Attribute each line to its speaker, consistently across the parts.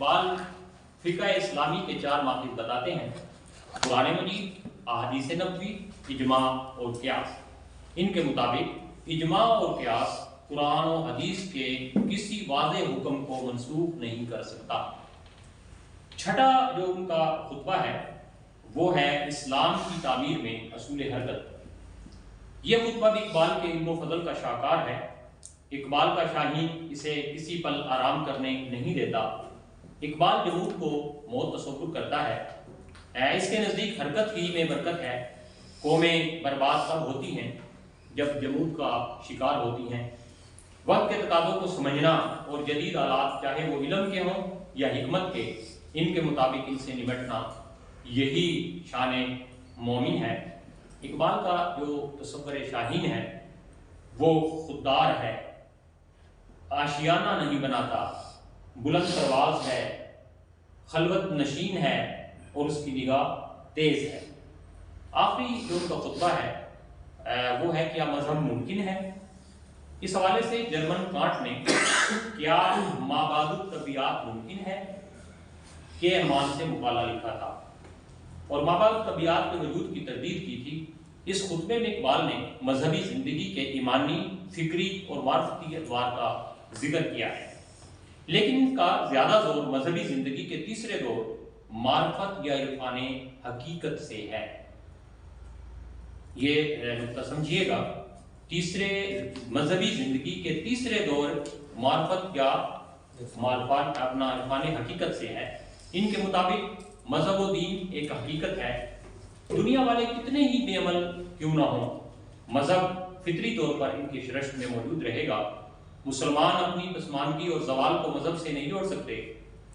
Speaker 1: اقبال فقہ اسلامی کے 4 ماخذ بتاتے ہیں: قرآن مجید، احادیث نبوی، اجماع اور قیاس۔ ان کے مطابق اجماع اور قیاس قرآن و حدیث کے کسی واضح حکم کو منسوخ نہیں کر سکتا۔ چھٹا جو ان کا خطبہ ہے وہ ہے اسلام کی تعمیر میں اصول حرکت۔ یہ خطبہ بھی اقبال کے علم و فضل کا شاہکار ہے۔ اقبال کا شاہین اسے کسی پل آرام کرنے نہیں دیتا۔ اقبال جمود کو موت تصور کرتا ہے۔ اس کے نزدیک حرکت ہی میں برکت ہے۔ قومیں برباد تب ہوتی ہیں جب جمود کا شکار ہوتی ہیں۔ وقت کے تقاضوں کو سمجھنا اور جدید آلات چاہے وہ علم کے ہوں یا حکمت کے، ان کے مطابق ان سے نمٹنا، یہی شان مومن ہے۔ اقبال کا جو تصور شاہین ہے وہ خوددار ہے، آشیانہ نہیں بناتا، بلند پرواز ہے، خلوت نشین ہے اور اس کی نگاہ تیز ہے۔ آخری جو ان کا خطبہ ہے وہ ہے: کیا مذہب ممکن ہے؟ اس حوالے سے جرمن کانٹ نے کیا مابعد الطبیعات ممکن ہے کے عنوان سے مقالہ لکھا تھا اور مابعد الطبیعات کے وجود کی تردید کی تھی۔ اس خطبے میں اقبال نے مذہبی زندگی کے ایمانی، فکری اور معرفتی ادوار کا ذکر کیا ہے، لیکن اس کا زیادہ زور مذہبی زندگی کے تیسرے دور معرفت یا عرفان حقیقت سے ہے۔ یہ نقطہ سمجھیے گا، تیسرے مذہبی زندگی کے تیسرے دور معرفت یا اپنا عرفان حقیقت سے ہے۔ ان کے مطابق مذہب و دین ایک حقیقت ہے۔ دنیا والے کتنے ہی بے عمل کیوں نہ ہوں، مذہب فطری طور پر ان کی شرشت میں موجود رہے گا۔ مسلمان اپنی پسماندگی اور زوال کو مذہب سے نہیں جوڑ سکتے۔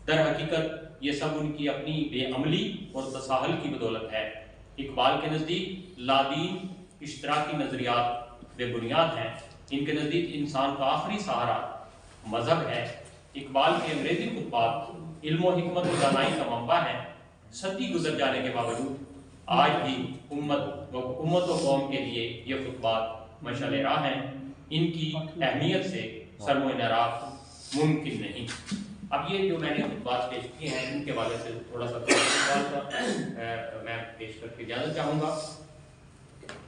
Speaker 1: در حقیقت یہ سب ان کی اپنی بے عملی اور تساہل کی بدولت ہے۔ اقبال کے نزدیک لادین اشتراکی نظریات بے بنیاد ہیں۔ ان کے نزدیک انسان کا آخری سہارا مذہب ہے۔ اقبال کے انگریزی خطبات علم و حکمت و دانائی کا منبع ہیں۔ صدی گزر جانے کے باوجود آج بھی امت و قوم کے لیے یہ خطبات مشعل راہ ہیں۔ ان کی اہمیت سے سرمنراف ممکن نہیں۔ اب یہ جو میں نے خطبات پیش کیے ہیں ان کے حوالے سے تھوڑا سا میں پیش کر کے اجازت چاہوں گا۔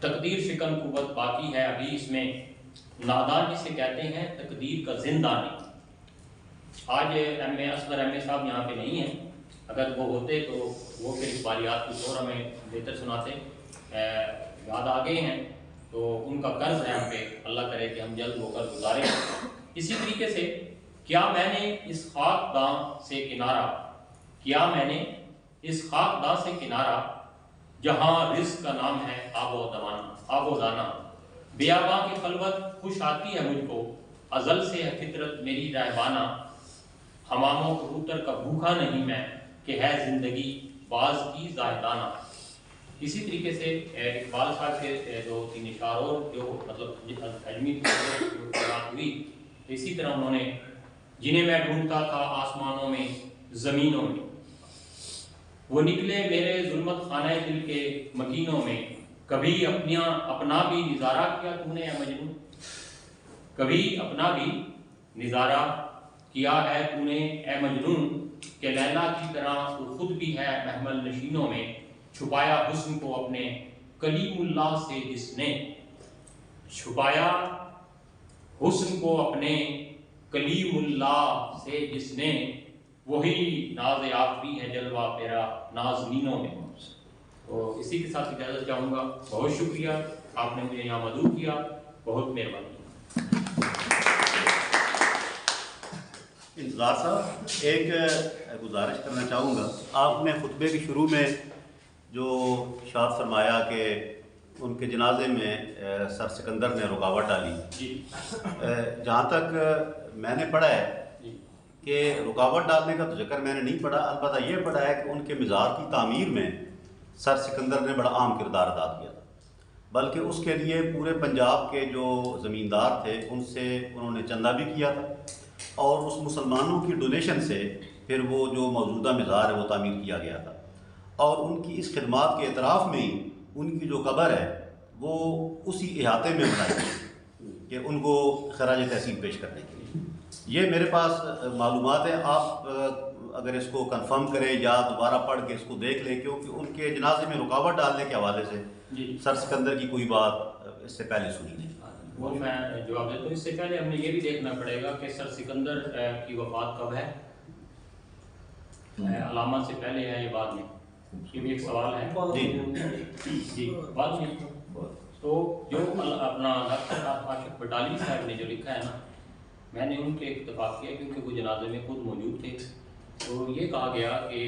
Speaker 1: تقدیر شکن قوت باقی ہے ابھی اس میں، نادان جسے کہتے ہیں تقدیر کا زندہ نہیں۔ آج اصغر احمد صاحب یہاں پہ نہیں ہیں، اگر وہ ہوتے تو وہ پھر اقبالیات کی طور ہمیں بہتر سناتے۔ یاد آ گئے ہیں تو ان کا قرض ہے ہم پہ، اللہ کرے کہ ہم جلد وہ قرض گزاریں۔ اسی طریقے سے کیا میں نے اس خاک داں سے کنارہ جہاں رزق کا نام ہے آب و دانہ، بیاباں کی خلوت خوش آتی ہے مجھ کو، ازل سے ہے فطرت میری رہبانہ، حماموں کبوتر کا بھوکا نہیں میں کہ ہے زندگی باز کی زاہدانہ۔ اسی طریقے سے اقبال صاحب کے 2-3 اشعار اور جو مطلب علمی بات ہوئی، اسی طرح انہوں نے: جنہیں میں ڈھونڈتا تھا آسمانوں میں زمینوں میں، وہ نکلے میرے ظلمت خانہ دل کے مکینوں میں، کبھی اپنا بھی نظارہ کیا تو نے اے مجنون، کبھی اپنا بھی نظارہ کیا ہے تو نے اے مجنون، کہ لیلا کی طرح تو خود بھی ہے محمل نشینوں میں، چھپایا حسن کو اپنے کلیم اللہ سے جس نے، چھپایا حسن کو اپنے کلیم اللہ سے جس نے، وہی ناز آفری ہے جلوہ تیرا نازنینوں میں۔ تو اسی کے ساتھ اجازت چاہوں گا۔ بہت شکریہ، آپ نے مجھے یہاں مدعو کیا، بہت مہربانی۔
Speaker 2: انتظار صاحب، ایک گزارش کرنا چاہوں گا۔ آپ نے خطبے کے شروع میں جو ارشاد فرمایا کہ ان کے جنازے میں سر سکندر نے رکاوٹ ڈالی، جہاں تک میں نے پڑھا ہے کہ رکاوٹ ڈالنے کا تو ذکر میں نے نہیں پڑھا، البتہ یہ پڑھا ہے کہ ان کے مزار کی تعمیر میں سر سکندر نے بڑا اہم کردار ادا کیا تھا، بلکہ اس کے لیے پورے پنجاب کے جو زمیندار تھے ان سے انہوں نے چندہ بھی کیا تھا، اور اس مسلمانوں کی ڈونیشن سے پھر وہ جو موجودہ مزار ہے وہ تعمیر کیا گیا تھا، اور ان کی اس خدمات کے اعتراف میں ہی ان کی جو قبر ہے وہ اسی احاطے میں بنائی گئی کہ ان کو خراج تحسین پیش کرنے کے لیے۔ یہ میرے پاس معلومات ہیں، آپ اگر اس کو کنفرم کریں یا دوبارہ پڑھ کے اس کو دیکھ لیں، کیونکہ ان کے جنازے میں رکاوٹ ڈالنے کے حوالے سے سر سکندر کی کوئی بات اس سے پہلے سنی نہیں۔
Speaker 1: وہ میں جواب دیتا ہوں۔ اس سے پہلے ہم نے یہ بھی دیکھنا پڑے گا کہ سر سکندر کی وفات کب ہے، علامہ سے پہلے ہے یا بعد میں، یہ بھی ایک سوال ہے جی بعد میں۔ تو جو اپنا ڈاکٹر عاشق بٹالوی صاحب نے جو لکھا ہے نا، میں نے ان کے اتفاق کیا کیونکہ وہ جنازے میں خود موجود تھے، تو یہ کہا گیا کہ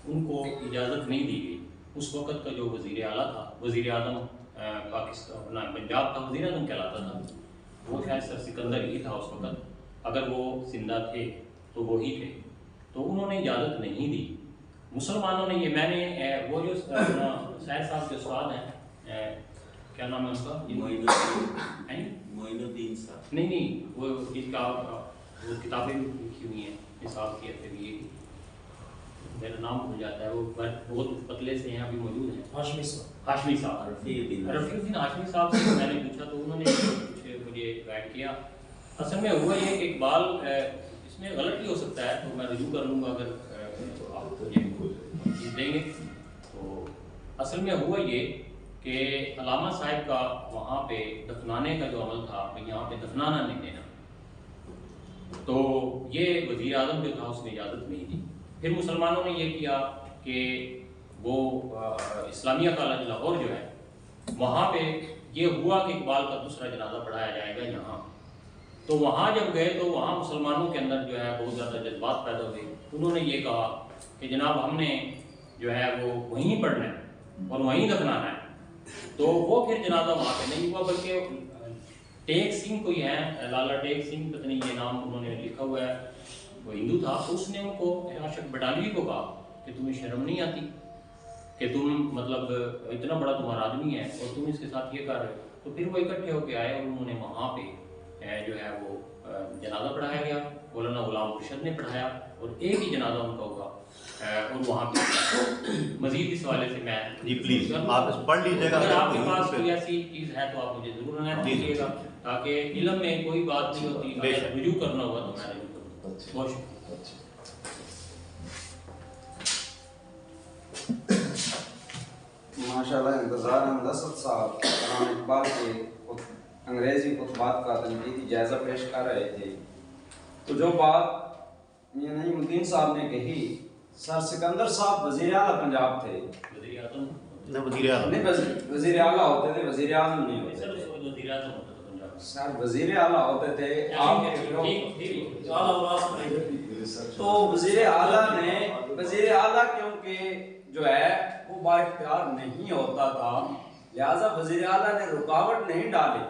Speaker 1: ان کو اجازت نہیں دی گئی۔ اس وقت کا جو وزیر اعلیٰ تھا، وزیر اعظم پاکستان پنجاب کا وزیر اعظم کہلاتا تھا، وہ شاید سر سکندر ہی تھا اس وقت، اگر وہ زندہ تھے تو وہی تھے، تو انہوں نے اجازت نہیں دی۔ مسلمانوں نے یہ، میں نے وہ جو شاہد صاحب کے استاد ہیں، کیا نام ہے اس کا،
Speaker 3: معین الدین صاحب،
Speaker 1: نہیں وہ کتابیں لکھی ہوئی ہیں حساب کی، میرا نام بھول جاتا ہے، وہ بہت پتلے سے ہیں، ابھی موجود ہیں، ہاشمی صاحب رفیع الدین ہاشمی صاحب سے میں نے پوچھا تو انہوں نے کچھ مجھے گائیڈ کیا۔ اصل میں ہوا یہ کہ اقبال، اس میں غلط بھی ہو سکتا ہے تو میں رجوع کر لوں گا اگر آپ مجھے چیز دیں گے، تو اصل میں ہوا یہ کہ علامہ صاحب کا وہاں پہ دفنانے کا جو عمل تھا، یہاں پہ دفنانا نہیں دینا، تو یہ وزیر اعظم جو تھا اس نے اجازت نہیں دی۔ پھر مسلمانوں نے یہ کیا کہ وہ اسلامیہ کالج لاہور جو ہے وہاں پہ یہ ہوا کہ اقبال کا دوسرا جنازہ پڑھایا جائے گا یہاں، تو وہاں جب گئے تو وہاں مسلمانوں کے اندر جو ہے بہت زیادہ جذبات پیدا ہوئے۔ انہوں نے یہ کہا کہ جناب ہم نے جو ہے وہ وہیں پڑھنا ہے اور وہیں دفنانا ہے، تو وہ پھر جنازہ وہاں پہ نہیں ہوا، بلکہ ٹیک سنگھ کوئی ہے، لالا ٹیک سنگھ پتہ نہیں یہ نام انہوں نے لکھا ہوا ہے، وہ ہندو تھا، تو اس نے ان کو عاشق بٹالوی کو کہا کہ تمہیں شرم نہیں آتی کہ تم مطلب اتنا بڑا تمہارا آدمی ہے اور تم اس کے ساتھ یہ کر رہے ہو؟ تو پھر وہ اکٹھے ہو کے آئے اور انہوں نے وہاں پہ جو ہے وہ جنازہ پڑھایا گیا، مولانا غلام مرشد نے پڑھایا اور ایک ہی جنازہ ان کا ہوا، اور وہاں پہ مزید اس حوالے سے میں
Speaker 2: جی پلیز آپ اس پڑھ لیجیے گا،
Speaker 1: اگر آپ کے پاس کوئی ایسی چیز ہے تو آپ مجھے ضرور عنایت کیجیے گا، تاکہ علم میں کوئی بات نہیں ہوتی، اگر رجوع کرنا ہوا تو میں رجوع کروں گا۔ بہت شکریہ۔
Speaker 4: ماشاءاللہ انتظار احمد اسد صاحب علامہ اقبال کے انگریزی خطبات کا تنقیدی جائزہ پیش کر رہے تھے، تو جو بات میاں نعیم الدین صاحب نے کہی، سر سکندر صاحب وزیر اعلیٰ پنجاب تھے،
Speaker 1: وزیر اعظم
Speaker 4: نہیں وزیر اعلیٰ ہوتے تھے، وزیر اعظم نہیں ہوتے تھے،
Speaker 1: وزیر اعظم ہوتا تھا پنجاب،
Speaker 4: سر وزیر اعلیٰ ہوتے تھے آپ تو وزیر اعلیٰ کیونکہ جو ہے وہ با اختیار نہیں ہوتا تھا، لہٰذا وزیر اعلیٰ نے رکاوٹ نہیں ڈالی،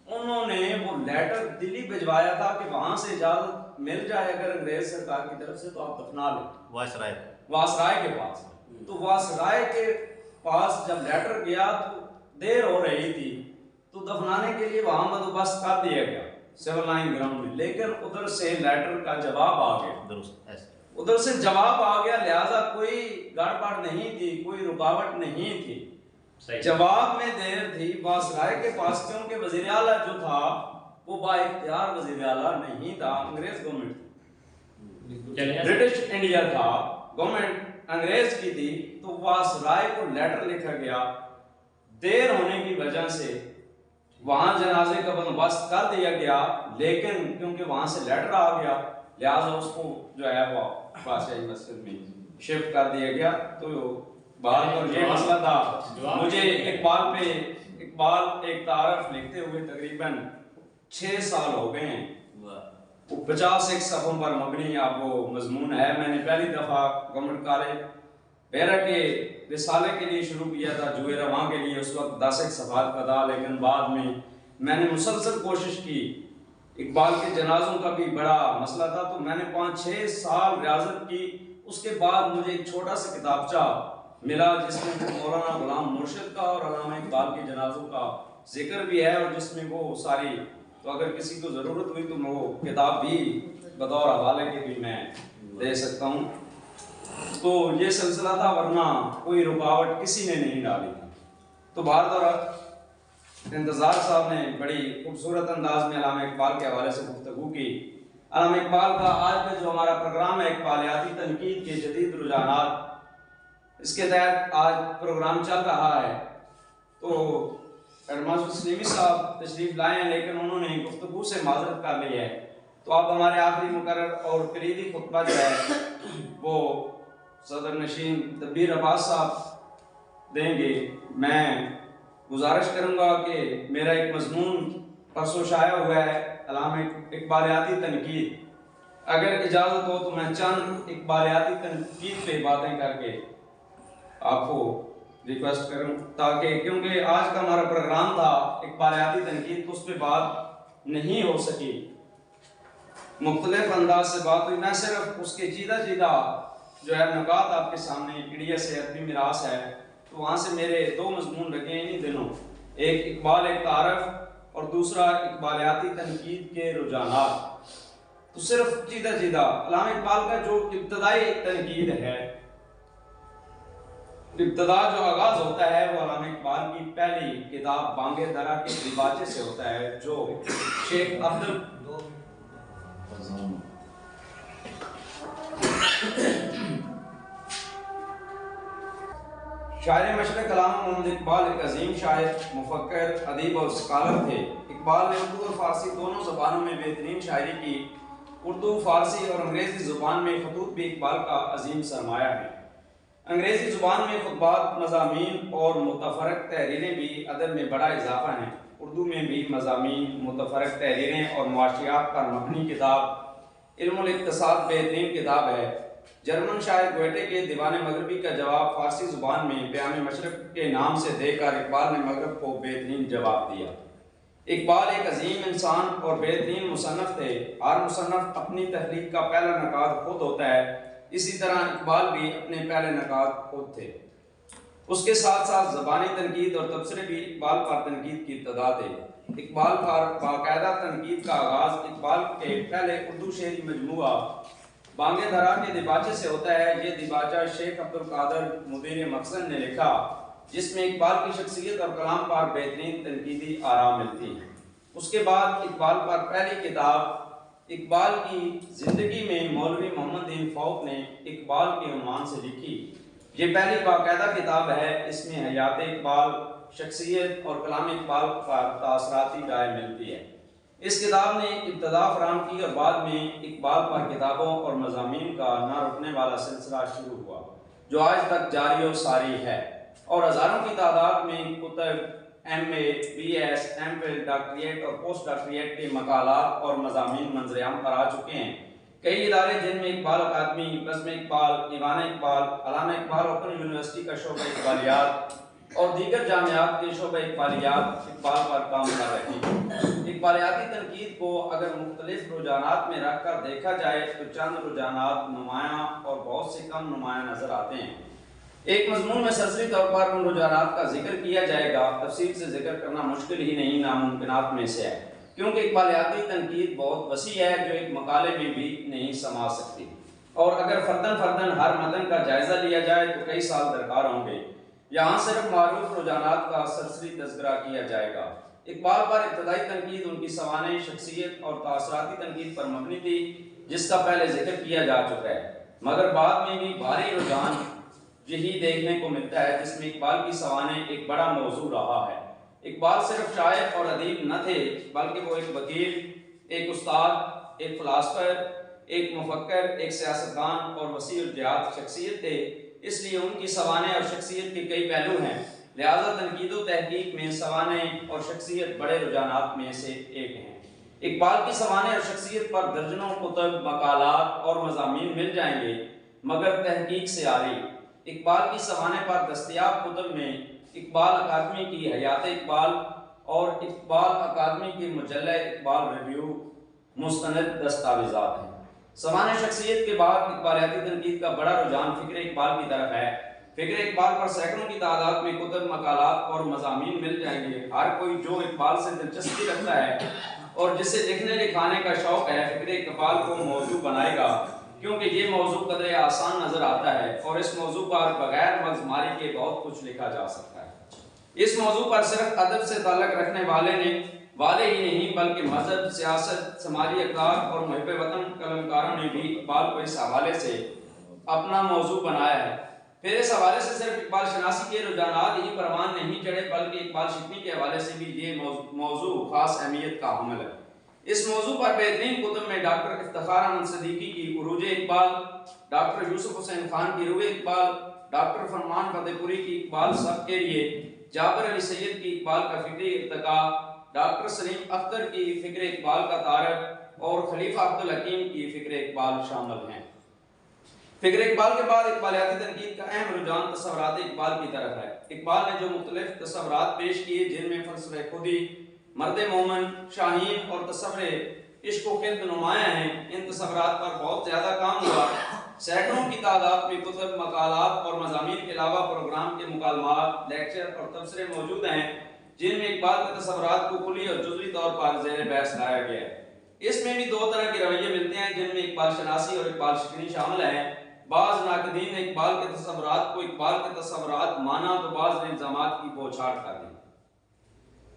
Speaker 4: انہوں نے وہ لیٹر دلی بھجوایا تھا کہ وہاں سے اجازت مل جائے اگر انگریز سرکار کی طرف سے تو آپ دفنا لیں، وائسرائے کے پاس، تو وائسرائے کے پاس جب لیٹر گیا تو دیر ہو رہی تھی، تو دفنانے کے لیے وہاں بندوبست کر دیا گیا سیول لائن گراؤنڈ میں، لیکن ادھر سے لیٹر کا جواب آ گیا، ادھر سے جواب آ گیا، لہٰذا کوئی گڑبڑ نہیں تھی، کوئی رکاوٹ نہیں تھی، جواب میں دیر تھی وائسرائے کے پاس، کیونکہ وزیر اعلیٰ جو تھا وہ با اختیار وزیر اعلیٰ نہیں تھا، انگریز گورنمنٹ برٹش انڈیا تھا، گورنمنٹ انگریز کی تھی، تو وائسرائے کو لیٹر لکھا گیا، دیر ہونے کی وجہ سے وہاں جنازے کا بندوبست کر دیا گیا، لیکن کیونکہ وہاں سے لیٹر آ گیا لہٰذا اس کو جو ہے وہ بادشاہی مسجد میں شفٹ کر دیا گیا۔ تو بات اور یہ مسئلہ تھا، مجھے اقبال ایک تعارف لکھتے ہوئے تقریباً 6 سال ہو گئے ہیں، وہ 51 صفحوں پر مبنی اب وہ مضمون ہے، میں نے پہلی دفعہ گورنمنٹ کالج بیرا کے رسالے کے لیے شروع کیا تھا، جوئے رواں کے لیے، اس وقت 10 صفحات کا تھا، لیکن بعد میں نے مسلسل کوشش کی، اقبال کے جنازوں کا بھی بڑا مسئلہ تھا، تو میں نے 5-6 سال ریاضت کی، اس کے بعد مجھے ایک چھوٹا سا کتابچہ ملا جس میں مولانا غلام مرشد کا اور علامہ اقبال کے جنازوں کا ذکر بھی ہے، اور جس میں وہ ساری، تو اگر کسی کو ضرورت ہوئی تو میں وہ کتاب بھی بطور حوالے کے بھی میں دے سکتا ہوں۔ تو یہ سلسلہ تھا، ورنہ کوئی رکاوٹ کسی نے نہیں ڈالی تھی۔ تو بار انتظار صاحب نے بڑی خوبصورت انداز میں علامہ اقبال کے حوالے سے گفتگو کی۔ علامہ اقبال کا آج کا جو ہمارا پروگرام ہے اقبالیاتی تنقید کے جدید رجحانات، اس کے تحت آج پروگرام چل رہا ہے۔ تو ایڈماسٹر سلیمی صاحب تشریف لائے ہیں لیکن انہوں نے گفتگو سے معذرت کر لی ہے، تو آپ ہمارے آخری مقرر اور کلیدی خطبہ جو ہے وہ صدر نشین دبیر عباس صاحب دیں گے۔ میں گزارش کروں گا کہ میرا ایک مضمون پرسوں شائع ہوا ہے علامہ اقبالیاتی تنقید، اگر اجازت ہو تو میں چند اقبالیاتی تنقید پہ باتیں کر کے آپ کو ریکویسٹ کروں، تاکہ کیونکہ آج کا ہمارا پروگرام تھا اقبالیاتی تنقید، تو اس پہ بات نہیں ہو سکی، مختلف انداز سے بات ہوئی۔ میں صرف اس کے جیدہ جو ہے نکات آپ کے سامنے پیڈیا سے ادبی میراث ہے، تو وہاں سے میرے دو مضمون رکھے ہیں انہی دنوں، ایک اقبال ایک تعارف اور دوسرا اقبالیاتی تنقید کے رجحانات۔ تو صرف جیدہ علامہ اقبال کا جو ابتدائی تنقید ہے، ابتدا جو آغاز ہوتا ہے وہ علامہ اقبال کی پہلی کتاب بانگ درا کے دیباچے سے ہوتا ہے، جو شیخ شاعر مشرق علامہ محمد اقبال ایک عظیم شاعر، مفکر، ادیب اور اسکالر تھے۔ اقبال نے اردو اور فارسی دونوں زبانوں میں بہترین شاعری کی۔ اردو، فارسی اور انگریزی زبان میں خطوط بھی اقبال کا عظیم سرمایہ ہے۔ انگریزی زبان میں خطبات، مضامین اور متفرق تحریریں بھی ادب میں بڑا اضافہ ہیں۔ اردو میں بھی مضامین، متفرق تحریریں اور معاشیات پر مبنی کتاب علم الاقتصاد بہترین کتاب ہے۔ جرمن شاعر گویٹے کے دیوان مغربی کا جواب فارسی زبان میں پیام مشرق کے نام سے دے کر اقبال نے مغرب کو بہترین جواب دیا۔ اقبال ایک عظیم انسان اور بہترین مصنف تھے۔ ہر مصنف اپنی تخلیق کا پہلا نقاد خود ہوتا ہے، اسی طرح اقبال بھی اپنے پہلے نقاد خود تھے۔ اس کے ساتھ ساتھ زبانی تنقید اور تبصرے بھی اقبال پر تنقید کی ابتدا تھے۔ اقبال پر باقاعدہ تنقید کا آغاز اقبال کے پہلے اردو شعری مجموعہ بانگ درا کے دیباچے سے ہوتا ہے۔ یہ دیباچہ شیخ عبدالقادر مدیر مخزن نے لکھا، جس میں اقبال کی شخصیت اور کلام پر بہترین تنقیدی آراء ملتی ہیں۔ اس کے بعد اقبال پر پہلی کتاب اقبال کی زندگی میں مولوی محمد دین فوق نے اقبال کے عنوان سے لکھی۔ یہ پہلی باقاعدہ کتاب ہے، اس میں حیات اقبال، شخصیت اور کلام اقبال پر تاثراتی رائے ملتی ہے۔ اس کتاب نے ابتدا فراہم کی اور بعد میں اقبال پر کتابوں اور مضامین کا نہ رکنے والا سلسلہ شروع ہوا، جو آج تک جاری و ساری ہے، اور ہزاروں کی تعداد میں کتب، M A, B S, M Phil, doctorate اور پوسٹ ڈاکٹریٹ کے مقالات اور مضامین منظر عام پر آ چکے ہیں۔ کئی ادارے جن میں اقبال اکادمی، بزم اقبال، ایوان اقبال، علامہ اقبال اوپن یونیورسٹی کا شعبہ اقبالیات اور دیگر جامعات کے شعبہ اقبالیات اقبال پر کام کر رہے ہیں۔ اقبالیاتی تنقید کو اگر مختلف رجحانات میں رکھ کر دیکھا جائے تو چند رجحانات نمایاں اور بہت سے کم نمایاں نظر آتے ہیں۔ ایک مضمون میں سرسری طور پر ان رجحانات کا ذکر کیا جائے گا، تفصیل سے ذکر کرنا مشکل ہی نہیں، ناممکنات میں سے ہے، کیونکہ اقبالیاتی تنقید بہت وسیع ہے جو ایک مقالے میں بھی نہیں سما سکتی، اور اگر فردن ہر متن کا جائزہ لیا جائے تو کئی سال درکار ہوں گے۔ یہاں صرف معروف رجحانات کا سرسری تذکرہ کیا جائے گا۔ اقبال پر ابتدائی تنقید ان کی سوانح، شخصیت اور تاثراتی تنقید پر مبنی تھی، جس کا پہلے ذکر کیا جا چکا ہے، مگر بعد میں بھی بھاری رجحان یہی دیکھنے کو ملتا ہے جس میں اقبال کی سوانح ایک بڑا موضوع رہا ہے۔ اقبال صرف شاعر اور ادیب نہ تھے، بلکہ وہ ایک وکیل، ایک استاد، ایک فلاسفر، ایک مفکر، ایک سیاستدان اور وسیع الجہات شخصیت تھے۔ اس لیے ان کی سوانح اور شخصیت کے کئی پہلو ہیں، لہذا تنقید و تحقیق میں سوانح اور شخصیت بڑے رجحانات میں سے ایک ہیں۔ اقبال کی سوانح اور شخصیت پر درجنوں کتب، مقالات اور مضامین مل جائیں گے، مگر تحقیق سے عاری۔ اقبال کی سوانح پر دستیاب کتب میں اقبال اکادمی کی حیات اقبال اور اقبال اکادمی کی مجلہ اقبال ریویو مستند دستاویزات ہیں۔ سوانح شخصیت کے بعد اقبالیاتی تنقید کا بڑا رجحان فکر اقبال کی طرف ہے۔ فکر اقبال پر سینکڑوں کی تعداد میں کتب، مقالات اور مضامین مل جائیں گے۔ ہر کوئی جو اقبال سے دلچسپی رکھتا ہے اور جسے لکھنے لکھانے کا شوق ہے، فکر اقبال کو موضوع بنائے گا، کیونکہ یہ موضوع قدر آسان نظر آتا ہے اور اس موضوع پر بغیر مغز ماری کے بہت کچھ لکھا جا سکتا ہے۔ اس موضوع پر صرف ادب سے تعلق رکھنے والے ہی نہیں بلکہ مذہب، سیاست، سماجی اخلاق اور محب وطن قلمکاروں نے بھی اقبال کو اس حوالے سے اپنا موضوع بنایا ہے۔ پھر اس حوالے سے صرف اقبال شناسی کے رجحانات ہی پروان نہیں چڑھے بلکہ اقبال شکنی کے حوالے سے بھی یہ موضوع خاص اہمیت کا حامل ہے۔ اس موضوع پر بہترین کتب میں ڈاکٹر افتخار احمد صدیقی کی عروج اقبال، ڈاکٹر یوسف حسین خان کی روح اقبال، ڈاکٹر فرمان فتح پوری کی اقبال سب کے لیے، جابر علی سید کی اقبال کا فکری ارتقاء، ڈاکٹر سلیم اختر کی فکر اقبال کا تعارف اور خلیفہ عبدالحکیم کی فکر اقبال شامل ہیں۔ فکر اقبال کے بعد اقبالیاتی تنقید کا اہم رجحان تصورات اقبال کی طرف ہے۔ اقبال نے جو مختلف تصورات پیش کیے جن میں فلسفہ خودی، مرد مومن، شاہین اور تصور عشق و خلد نمایاں ہیں، ان تصورات پر بہت زیادہ کام ہوا۔ سینکڑوں کی تعداد میں کتب، مقالات اور مضامین کے علاوہ پروگرام کے مکالمات، لیکچر اور تبصرے موجود ہیں جن میں اقبال کے تصورات کو کلی اور جزوی طور پر زیر بحث لایا گیا ہے۔ اس میں بھی دو طرح کے رویے ملتے ہیں جن میں اقبال شناسی اور اقبال شکنی شامل ہیں۔ بعض ناقدین نے اقبال کے تصورات کو اقبال کے تصورات مانا تو بعض نے الزامات کی بوچھاڑ کر دی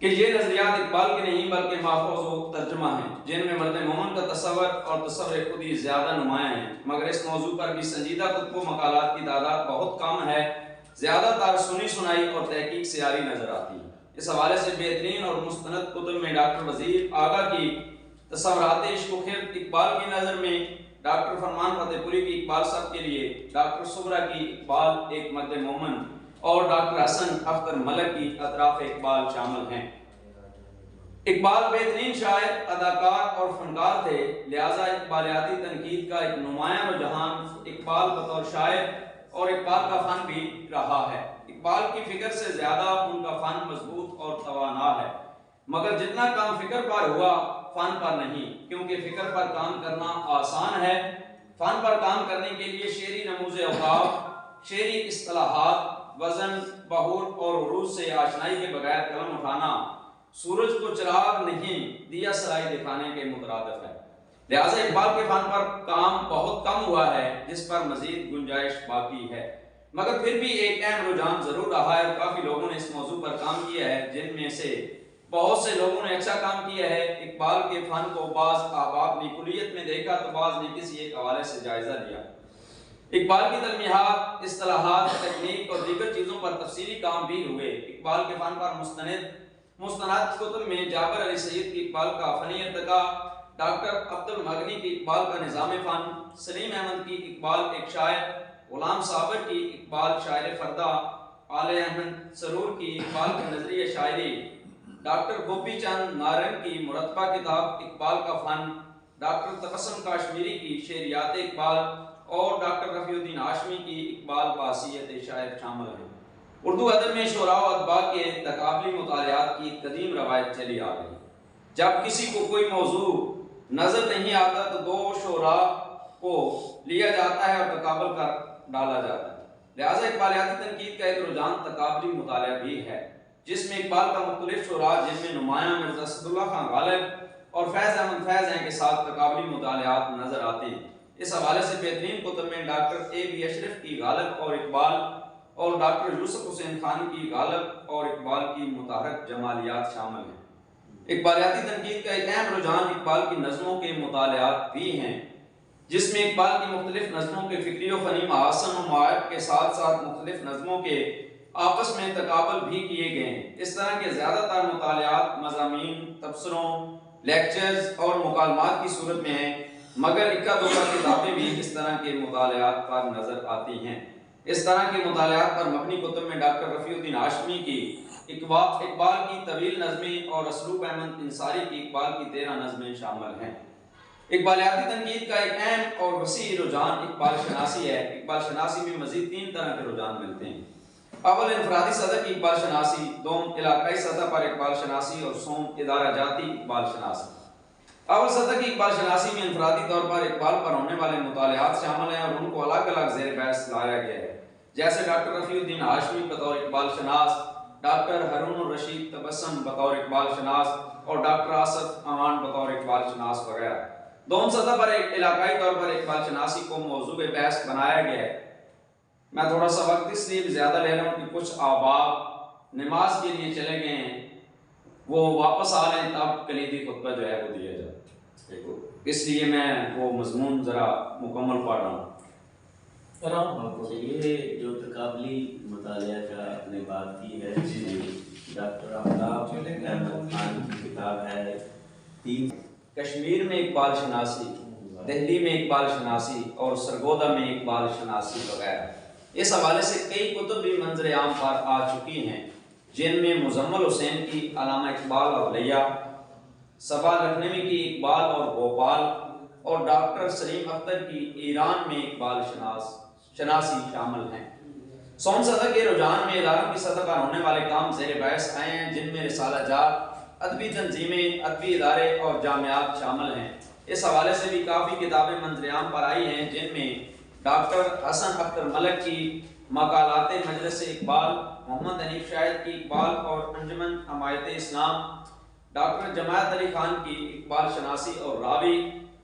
Speaker 4: کہ یہ نظریات اقبال کے نہیں بلکہ ماخوذ و ترجمہ ہیں جن میں مرد مومن کا تصور اور تصور خودی زیادہ نمایاں ہیں۔ مگر اس موضوع پر بھی سنجیدہ کتب و مقالات کی تعداد بہت کم ہے، زیادہ تر سنی سنائی اور تحقیق سے عاری نظر آتی ہے۔ اس حوالے سے بہترین اور مستند کتب میں ڈاکٹر وزیر آغا کی تصورات عشق و خلد اقبال کی نظر میں، ڈاکٹر فرمان فتح پوری کی اقبال سب کے لیے، ڈاکٹر صبرا کی اقبال ایک مرد مومن اور ڈاکٹر حسن اختر ملک کی اطراف اقبال شامل ہیں۔ اقبال بہترین شاعر، اداکار اور فنکار تھے، لہذا اقبالیاتی تنقید کا ایک نمایاں رجحان اقبال بطور شاعر اور اقبال کا فن بھی رہا ہے۔ اقبال کی فکر سے زیادہ ان کا فن مضبوط اور توانا ہے، مگر جتنا کام فکر پر ہوا فن پر نہیں، کیونکہ فکر پر کام کرنا آسان ہے، فن پر کام کرنے کے لیے شعری نموز اوقاف، شعری اصطلاحات، وزن، بہور اور عروج سے آشنائی کے بغیر قلم اٹھانا سورج کو چراغ نہیں دیا سلائی دکھانے کے مترادف ہے۔ لہٰذا اقبال کے فن پر کام بہت کم ہوا ہے جس پر مزید گنجائش باقی ہے، مگر پھر بھی ایک اہم رجحان ضرور رہا ہے اور کافی لوگوں نے اس موضوع پر کام کیا ہے، جن میں سے بہت سے لوگوں نے اچھا کام کیا ہے۔ اقبال کے فن کو بعض احباب نے کلیت میں دیکھا تو بعض نے کسی ایک حوالے سے جائزہ لیا۔ اقبال کی تلمیحات، اصطلاحات، تکنیک اور دیگر چیزوں پر تفصیلی کام بھی ہوئے۔ اقبال کے فن پر مستند کتب میں جابر علی سید کی اقبال کا فنی ارتقاء، ڈاکٹر عبد المغنی کی اقبال کا نظام فن، سلیم احمد کی اقبال ایک شاعر، غلام صابر کی اقبال شاعر فردہ، آل احمد سرور کی اقبال کا نظریہ شاعری، ڈاکٹر گوپی چند نارنگ کی مرتبہ کتاب اقبال کا فن، ڈاکٹر تبسم کاشمیری کی شعریات اقبال اور ڈاکٹر رفیع الدین ہاشمی کی اقبال بحیثیت شاعر شامل ہیں۔ اردو ادب میں شعراء و ادباء کے تقابلی مطالعات کی قدیم روایت چلی آ رہی ہے۔ جب کسی کو کوئی موضوع نظر نہیں آتا تو دو شعراء کو لیا جاتا ہے اور تقابل کر ڈالا جاتا ہے۔ لہٰذا اقبالیاتی تنقید کا ایک رجحان تقابلی مطالعہ بھی ہے، جس میں اقبال کا مختلف شعراء جن میں نمایاں مرزا اسداللہ خان غالب اور فیض احمد فیض ہیں کے ساتھ تقابلی مطالعات نظر آتے ہیں۔ اس حوالے سے بہترین کتب میں ڈاکٹر اے بی اشرف کی غالب اور اقبال اور ڈاکٹر یوسف حسین خان کی غالب اور اقبال کی متحرک جمالیات شامل ہیں۔ اقبالیاتی تنقید کا ایک اہم رجحان اقبال کی نظموں کے مطالعات بھی ہیں، جس میں اقبال کی مختلف نظموں کے فکری و فنی محاسن و معائب کے ساتھ ساتھ مختلف نظموں کے آپس میں تقابل بھی کیے گئے ہیں۔ اس طرح کے زیادہ تر مطالعات مضامین، تبصروں، لیکچرز اور مکالمات کی صورت میں ہیں، مگر اکا دکا کتابیں بھی اس طرح کے مطالعات پر نظر آتی ہیں۔ اس طرح کے مطالعات پر مبنی کتب میں ڈاکٹر رفیع الدین ہاشمی کی اقبال کی طویل نظمیں اور اسلوب احمد انصاری کی اقبال کی 13 نظمیں شامل ہیں۔ اقبالیاتی تنقید کا ایک اہم اور وسیع رجحان اقبال شناسی ہے۔ اقبال شناسی میں مزید 3 طرح کے رجحان ملتے ہیں۔ اول انفرادی سطح کی اقبال شناسی، دوم علاقائی سطح پر اقبال شناسی اور سوم ادارہ جاتی اقبال شناسی۔ اول سطح کی اقبال شناسی میں انفرادی طور پر اقبال پر ہونے والے مطالعات شامل ہیں اور ان کو الگ الگ زیر بحث لایا گیا ہے، جیسے ڈاکٹر رفیع الدین ہاشمی بطور اقبال شناس، ڈاکٹر ہارون الرشید تبسم بطور اقبال شناس اور ڈاکٹر آصف امان بطور اقبال شناس وغیرہ۔ دوم سطح پر علاقائی طور پر اقبال شناسی کو موضوع بحث بنایا گیا ہے۔ میں تھوڑا سا وقت اس لیے بھی زیادہ لے رہا ہوں کہ کچھ احباب نماز کے لیے چلے گئے ہیں وہ واپس آ رہے ہیں تب کلیدی خطبہ جو ہے وہ دیا جائے، اس لیے میں وہ مضمون ذرا مکمل پڑھ رہا ہوں۔
Speaker 3: یہ جو تقابلی مطالعہ کا آپ نے بات کی ہے، ڈاکٹر آفتاب احمد خان کی کتاب ہے
Speaker 4: کشمیر میں اقبال شناسی، دہلی میں اقبال شناسی اور سرگودا میں اقبال شناسی وغیرہ، اس حوالے سے کئی کتب بھی منظر عام پر آ چکی ہیں، جن میں مزمل حسین کی علامہ اقبال اور لیا، صبا لکھنوی کی اقبال اور بھوپال، اور ڈاکٹر سلیم اختر کی ایران میں اقبال شناسی شامل ہیں۔ سون سطح کے رجحان میں اداروں کی سطح پر ہونے والے کام زیر بحث آئے ہیں، جن میں رسالہ جات، ادبی تنظیمیں، ادبی ادارے اور جامعات شامل ہیں۔ اس حوالے سے بھی کافی کتابیں منظر عام پر آئی ہیں، جن میں ڈاکٹر حسن اختر ملک کی مقالات مجلس اقبال، محمد حنیف شاہد کی اقبال اور انجمن حمایت اسلام، ڈاکٹر جماعت علی خان کی اقبال شناسی اور راوی،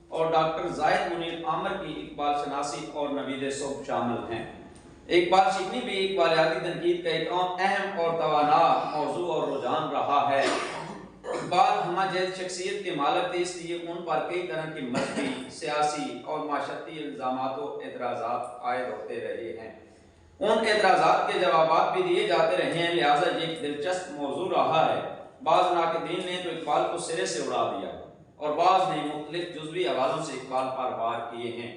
Speaker 4: اور ڈاکٹر زاہد منیر عامر کی اقبال شناسی اور نوید صبح شامل ہیں۔ اقبال شکنی بھی اقبالیاتی تنقید کا ایک اہم اور توانا موضوع اور رجحان رہا ہے۔ اقبال ہمہ جہت شخصیت کے مالک تھے، اس لیے ان پر کئی طرح کی مذہبی، سیاسی اور معاشرتی الزامات و اعتراضات عائد ہوتے رہے ہیں۔ ان اعتراضات کے جوابات بھی دیے جاتے رہے ہیں، لہٰذا یہ ایک دلچسپ موضوع رہا ہے۔ بعض ناقدین نے تو اقبال کو سرے سے اڑا دیا اور بعض نے مختلف جزوی حوالوں سے اقبال پر وار کیے ہیں،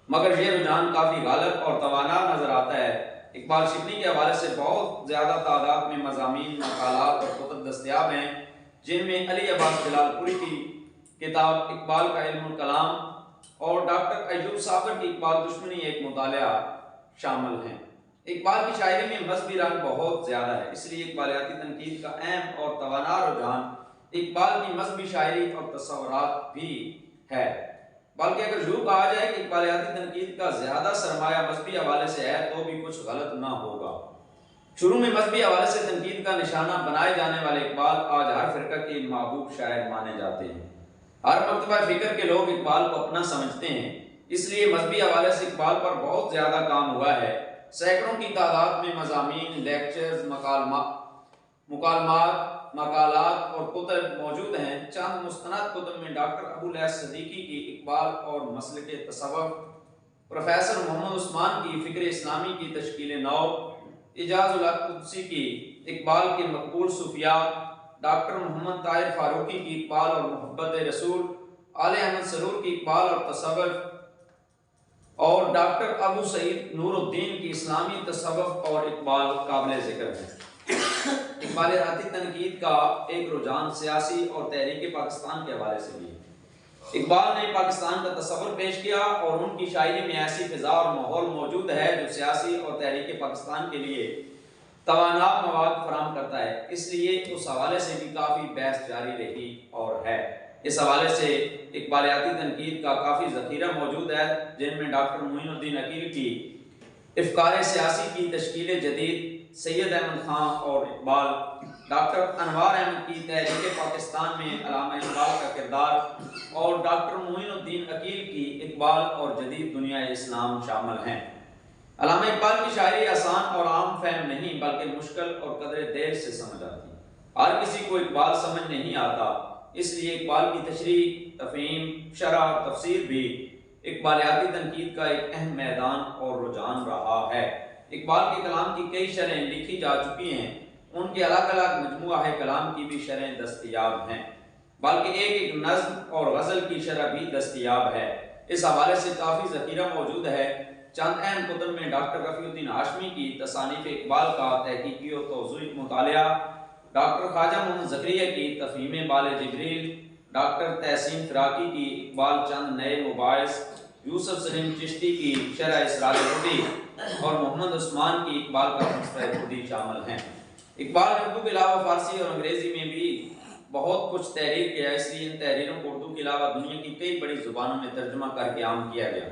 Speaker 4: مگر یہ رجحان کافی غالب اور توانا نظر آتا ہے۔ اقبال شکنی کے حوالے سے بہت زیادہ تعداد میں مضامین، مقالات اور کتب دستیاب ہیں، جن میں علی عباس جلال پوری کی کتاب اقبال کا علم الکلام اور ڈاکٹر ایوب صابر کی اقبال دشمنی ایک مطالعہ شامل ہیں۔ اقبال کی شاعری میں مذہبی رنگ بہت زیادہ ہے، اس لیے اقبالیاتی تنقید کا اہم اور توانا رجحان اقبال کی مذہبی شاعری اور تصورات بھی ہے۔ بلکہ اگر یوں کہا جائے کہ اقبالیاتی تنقید کا زیادہ سرمایہ مذہبی حوالے سے ہے تو بھی کچھ غلط نہ ہوگا۔ شروع میں مذہبی حوالے سے تنقید کا نشانہ بنائے جانے والے اقبال آج ہر فرقہ کے محبوب شاعر مانے جاتے ہیں۔ ہر مکتبہ فکر کے لوگ اقبال کو اپنا سمجھتے ہیں، اس لیے مذہبی حوالے سے اقبال پر بہت زیادہ کام ہوا ہے۔ سینکڑوں کی تعداد میں مضامین، لیکچرز، مکالمات، مقالات اور کتب موجود ہیں۔ چند مستند کتب میں ڈاکٹر ابواللیث صدیقی کی اقبال اور مسلک تصوف، پروفیسر محمد عثمان کی فکر اسلامی کی تشکیل نو، اعجاز الحق قدسی کی اقبال کے مقبول صوفیات، ڈاکٹر محمد طاہر فاروقی کی اقبال اور محبت رسول، آل احمد سرور کی اقبال اور تصوف، اور ڈاکٹر ابو سعید نور الدین کی اسلامی تصوف اور اقبال قابل ذکر ہے۔ اقبالیاتی تنقید کا ایک رجحان سیاسی اور تحریک پاکستان کے حوالے سے بھی ہے۔ اقبال نے پاکستان کا تصور پیش کیا اور ان کی شاعری میں ایسی فضا اور ماحول موجود ہے جو سیاسی اور تحریک پاکستان کے لیے توانا مواد فراہم کرتا ہے، اس لیے اس حوالے سے بھی کافی بحث جاری رہی اور ہے۔ اس حوالے سے اقبالیاتی تنقید کا کافی ذخیرہ موجود ہے، جن میں ڈاکٹر معین الدین عقیل کی افکار سیاسی کی تشکیل جدید، سید احمد خان اور اقبال، ڈاکٹر انوار احمد کی تحریک پاکستان میں علامہ اقبال کا کردار، اور ڈاکٹر معین الدین عقیل کی اقبال اور جدید دنیا اسلام شامل ہیں۔ علامہ اقبال کی شاعری آسان اور عام فہم نہیں بلکہ مشکل اور قدر دیر سے سمجھ آتی ہے۔ ہر کسی کو اقبال سمجھ نہیں آتا، اس لیے اقبال کی تشریح، تفہیم، شرح اور تفسیر بھی اقبالیاتی تنقید کا ایک اہم میدان اور رجحان رہا ہے۔ اقبال کے کلام کی کئی شرحیں لکھی جا چکی ہیں، ان کے الگ الگ مجموعہ کلام کی بھی شرحیں دستیاب ہیں، بلکہ ایک ایک نظم اور غزل کی شرح بھی دستیاب ہے۔ اس حوالے سے کافی ذخیرہ موجود ہے۔ چند اہم کتب میں ڈاکٹر رفیع الدین ہاشمی کی تصانیف اقبال کا تحقیقی و توضیحی مطالعہ، ڈاکٹر خواجہ محمد زکریا کی تفہیم بال جبریل، ڈاکٹر تحسین فراقی کی اقبال چند نئے مباحث، یوسف سلیم چشتی کی شرح اسرار خودی اور محمد عثمان کی اقبال کا فلسفہ خودی شامل ہیں۔ اقبال نے اردو کے علاوہ فارسی اور انگریزی میں بھی بہت کچھ تحریر کیا، اس لیے ان تحریروں کو اردو کے علاوہ دنیا کی کئی بڑی زبانوں میں ترجمہ کر کے عام کیا گیا۔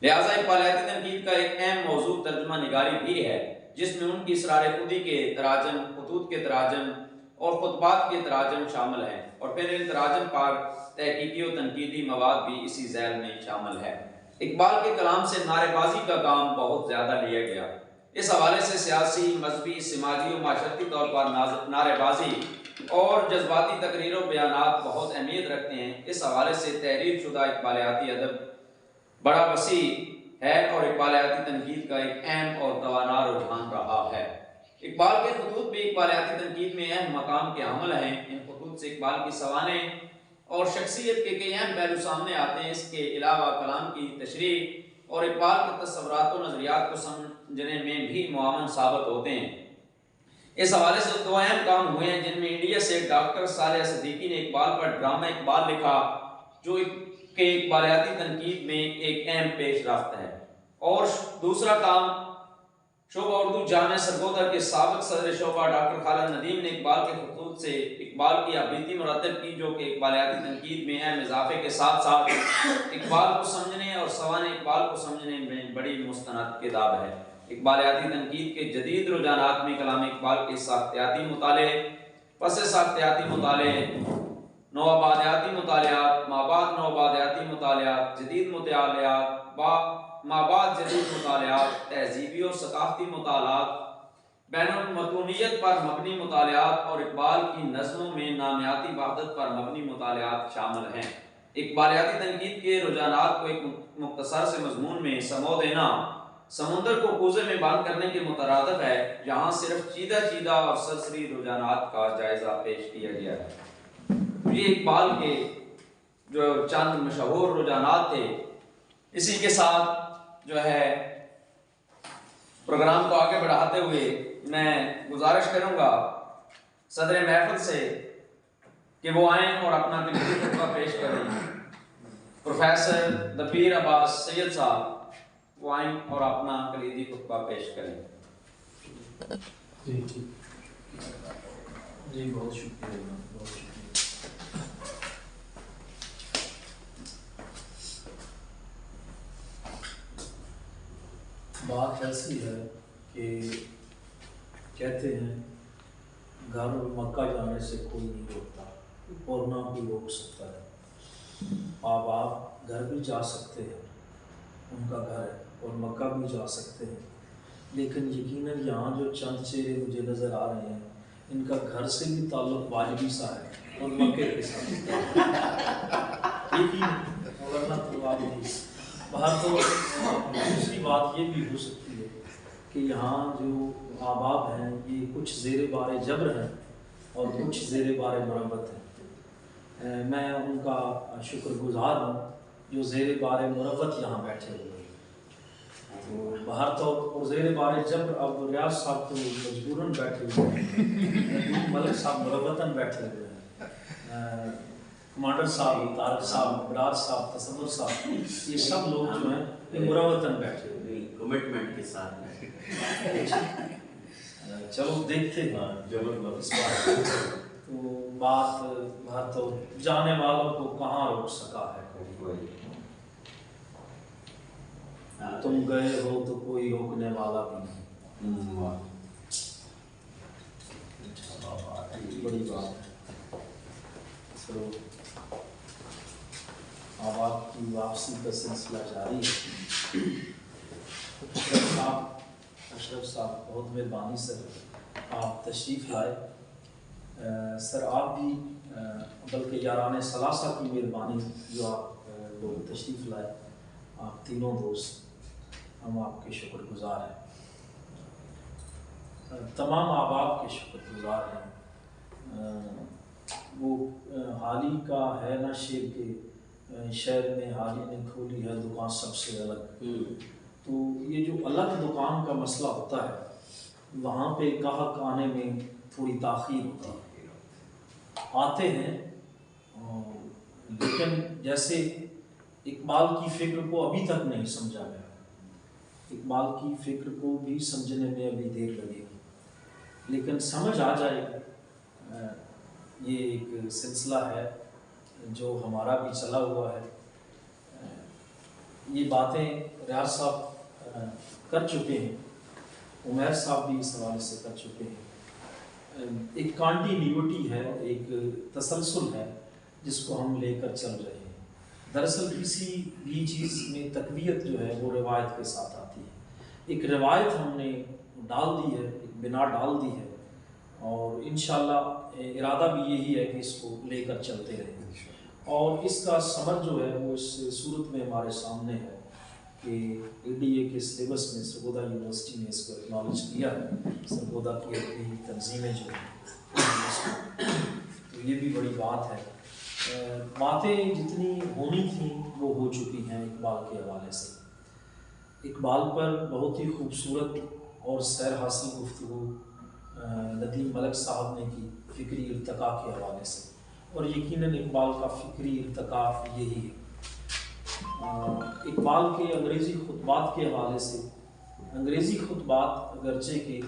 Speaker 4: لہٰذا اقبالیاتی تنقید کا ایک اہم موضوع ترجمہ نگاری بھی ہے، جس میں ان کی اسرار خودی کے تراجم، خطوط کے تراجم اور خطبات کے تراجم شامل ہیں، اور پھر ان تراجم پر تحقیقی و تنقیدی مواد بھی اسی ذیل میں شامل ہے۔ اقبال کے کلام سے نعرے بازی کا کام بہت زیادہ لیا گیا۔ اس حوالے سے سیاسی، مذہبی، سماجی و معاشرتی طور پر نعرے بازی اور جذباتی تقریر و بیانات بہت اہمیت رکھتے ہیں۔ اس حوالے سے تحریر شدہ اقبالیاتی ادب بڑا وسیع ہے اور اقبالیاتی تنقید کا ایک اہم اور توانا رجحان رہا ہے۔ اقبال کے خطوط بھی اقبالیاتی تنقید میں اہم مقام کے حامل ہیں۔ ان خطوط سے اقبال کی سوانح اور شخصیت کے کئی اہم پہلو سامنے آتے ہیں۔ اس کے علاوہ کلام کی تشریح اور اقبال کے تصورات و نظریات کو سمجھنے میں بھی معاون ثابت ہوتے ہیں۔ اس حوالے سے دو اہم کام ہوئے ہیں، جن میں انڈیا سے ڈاکٹر صالح صدیقی نے اقبال پر ڈرامہ اقبال لکھا، جو کہ اقبالیاتی تنقید میں ایک اہم پیش رفت ہے، اور دوسرا کام شعبہ اردو جامعہ سرگودا کے سابق صدر شعبہ ڈاکٹر خالد ندیم نے اقبال کے خطوط سے اقبال کی آبیتی مرتب کی، جو کہ اقبالیاتی تنقید میں اہم اضافے کے ساتھ ساتھ اقبال کو سمجھنے اور سوانح اقبال کو سمجھنے میں بڑی مستند کتاب ہے۔ اقبالیاتی تنقید کے جدید رجحانات میں کلام اقبال کے ساختیاتی مطالعے، پس ساختیاتی مطالعے، نوآبادیاتی مطالعات، مابعد نوآبادیاتی مطالعات، جدید مطالعات، مابعد جدید مطالعات، تہذیبی و ثقافتی مطالعات، بین المتونیت پر مبنی مطالعات اور اقبال کی نظموں میں نامیاتی وحدت پر مبنی مطالعات شامل ہیں۔ اقبالیاتی تنقید کے رجحانات کو ایک مختصر سے مضمون میں سمو دینا سمندر کو کوزے میں بند کرنے کے مترادف ہے، جہاں صرف چیدہ اور سرسری رجحانات کا جائزہ پیش کیا گیا ہے۔ یہ اقبال کے جو چند مشہور رجحانات تھے۔ اسی کے ساتھ جو ہے پروگرام کو آگے بڑھاتے ہوئے میں گزارش کروں گا صدر محفل سے کہ وہ آئیں اور اپنا کلیدی خطبہ پیش کریں۔ پروفیسر دبیر عباس سید صاحب وہ آئیں اور اپنا کلیدی خطبہ پیش کریں۔
Speaker 5: جی بہت شکریہ، بہت شکریہ۔ بات ایسی ہے کہ کہتے ہیں گھر مکہ جانے سے کوئی نہیں روکتا اور نہ کوئی روک سکتا ہے۔ آپ گھر بھی جا سکتے ہیں، ان کا گھر ہے، اور مکہ بھی جا سکتے ہیں، لیکن یقیناً یہاں جو چند چہرے مجھے نظر آ رہے ہیں، ان کا گھر سے بھی تعلق واجبی سا ہے اور مکے کے ساتھ ورنہ تو واجبی۔ باہر تو دوسری بات یہ بھی ہو سکتی ہے کہ یہاں جو آباب ہیں یہ کچھ زیر بار جبر ہیں اور کچھ زیر بار مربت ہیں۔ میں ان کا شکر گزار ہوں جو زیر بار مربت یہاں بیٹھے ہوئے ہیں۔ تو باہر تو اور زیر بار جبر اب ریاض صاحب تو مجبوراً بیٹھے ہوئے ہیں، ملک صاحب مربتاً بیٹھے ہوئے ہیں، کمانڈر صاحب، طارق صاحب، براج صاحب، تصور صاحب، یہ سب لوگ جو ہیں یہ مروتاً بیٹھے ہوئے ہیں
Speaker 3: کمٹمنٹ کے ساتھ۔
Speaker 5: چلو دیکھتے ہیں اس بات تو بات تو جانے والوں کو کہاں روک سکا ہے۔ تم گئے ہو تو کوئی روکنے والا بھی نہیں، بڑی بات ہے۔ چلو اب آپ کی واپسی کا سلسلہ جاری ہے۔ اشرف صاحب بہت مہربانی سر، آپ تشریف لائے۔ سر آپ بھی بلکہ یاران ثلاثہ کی مہربانی جو آپ لوگ تشریف لائے، آپ تینوں دوست، ہم آپ کے شکر گزار ہیں، تمام احباب کے شکر گزار ہیں۔ وہ حالی کا ہے نا شعر کے شہر میں حالی نے کھولی ہے دکان سب سے الگ، تو یہ جو الگ دکان کا مسئلہ ہوتا ہے وہاں پہ گاہک آنے میں تھوڑی تاخیر ہوتی ہے، آتے ہیں لیکن جیسے اقبال کی فکر کو ابھی تک نہیں سمجھا گیا، اقبال کی فکر کو بھی سمجھنے میں ابھی دیر لگے گی، لیکن سمجھ آ جائے گا۔ یہ ایک سلسلہ ہے جو ہمارا بھی چلا ہوا ہے۔ یہ باتیں ریاض صاحب کر چکے ہیں، عمیر صاحب بھی اس حوالے سے کر چکے ہیں۔ ایک کانٹینیوٹی ہے، ایک تسلسل ہے جس کو ہم لے کر چل رہے ہیں۔ دراصل کسی بھی چیز میں تقویت جو ہے وہ روایت کے ساتھ آتی ہے۔ ایک روایت ہم نے ڈال دی ہے، ایک بنا ڈال دی ہے، اور انشاءاللہ ارادہ بھی یہی ہے کہ اس کو لے کر چلتے رہیں، اور اس کا ثمر جو ہے وہ اس صورت میں ہمارے سامنے ہے کہ ADA کے سلیبس میں سرگودا یونیورسٹی نے اس کو اکنالج کیا ہے، سرگودا کی اپنی تنظیمیں جو ہیں، تو یہ بھی بڑی بات ہے۔ باتیں جتنی ہونی تھیں وہ ہو چکی ہیں اقبال کے حوالے سے۔ اقبال پر بہت ہی خوبصورت اور سیر حاصل گفتگو ندیم ملک صاحب نے کی فکری ارتقاء کے حوالے سے، اور یقیناً اقبال کا فکری ارتقاء یہی ہے۔ اقبال کے انگریزی خطبات کے حوالے سے، انگریزی خطبات اگرچہ کہ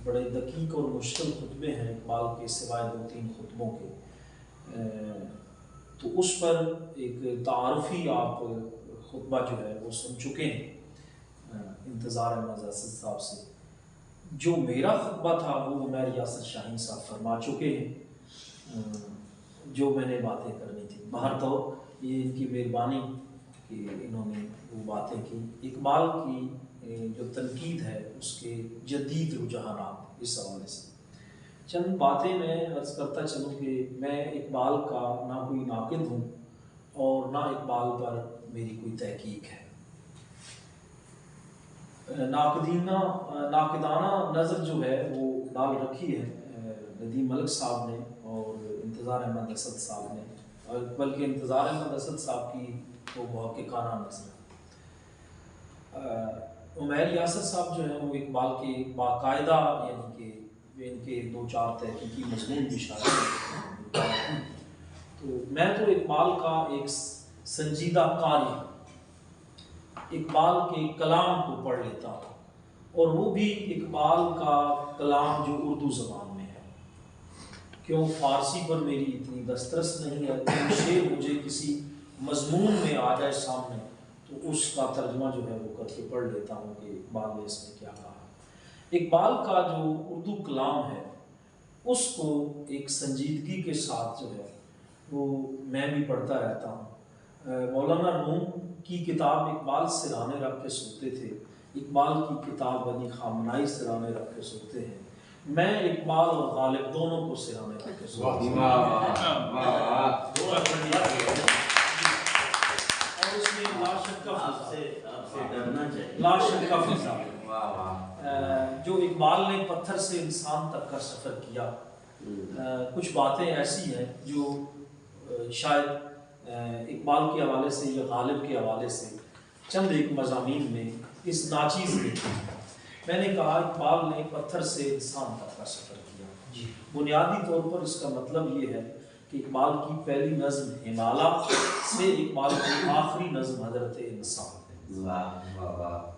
Speaker 5: بڑے دقیق اور مشکل خطبے ہیں اقبال کے سوائے 2-3 خطبوں کے، تو اس پر ایک تعارفی آپ خطبہ جو ہے وہ سن چکے ہیں انتظار احمد اسد صاحب سے۔ جو میرا خطبہ تھا وہ عمیر یاسر شاہین صاحب فرما چکے ہیں، جو میں نے باتیں کرنی تھی۔ باہر تو یہ ان کی مہربانی کہ انہوں نے وہ باتیں کی۔ اقبال کی جو تنقید ہے اس کے جدید رجحانات، اس حوالے سے چند باتیں میں عرض کرتا چلوں کہ میں اقبال کا نہ کوئی ناقد ہوں اور نہ اقبال پر میری کوئی تحقیق ہے۔ ناقدانہ نظر جو ہے وہ ڈال رکھی ہے ندیم ملک صاحب نے اور انتظار احمد اسد صاحب نے، اور بلکہ انتظار احمد اسد صاحب کی تو محققانہ نظر ہے۔ عمیر یاسر صاحب جو ہیں وہ اقبال کے باقاعدہ یعنی کہ ان کے 2-4 تحقیقی مضمون بھی شامل ہیں، تو میں تو اقبال کا ایک سنجیدہ قاری ہوں، اقبال کے کلام کو پڑھ لیتا ہوں، اور وہ بھی اقبال کا کلام جو اردو زبان میں ہے۔ کیوں فارسی پر میری اتنی دسترس نہیں ہے، کہ شعر مجھے کسی مضمون میں آ جائے سامنے تو اس کا ترجمہ جو ہے وہ کر کے پڑھ لیتا ہوں کہ اقبال نے اس میں کیا کہا۔ اقبال کا جو اردو کلام ہے اس کو ایک سنجیدگی کے ساتھ جو ہے وہ میں بھی پڑھتا رہتا ہوں۔ مولانا روم کی کتاب اقبال سرانے رکھ کے سنتے تھے، اقبال کی کتاب بنی خامنائی سرانے رکھ کے سنتے ہیں، میں اقبال اور غالب دونوں کو سرانے رکھ کے سنتا ہوں، اور اس میں لا شک کا فضا جو اقبال نے پتھر سے انسان تک کا سفر کیا۔ کچھ باتیں ایسی ہیں جو شاید اقبال کے حوالے سے یا غالب کے حوالے سے چند ایک مضامین میں اس ناچیز میں تھی۔ میں نے کہا اقبال نے پتھر سے انسان تک کا سفر کیا، بنیادی طور پر اس کا مطلب یہ ہے کہ اقبال کی پہلی نظم ہمالا سے اقبال کی آخری نظم حضرت انسان،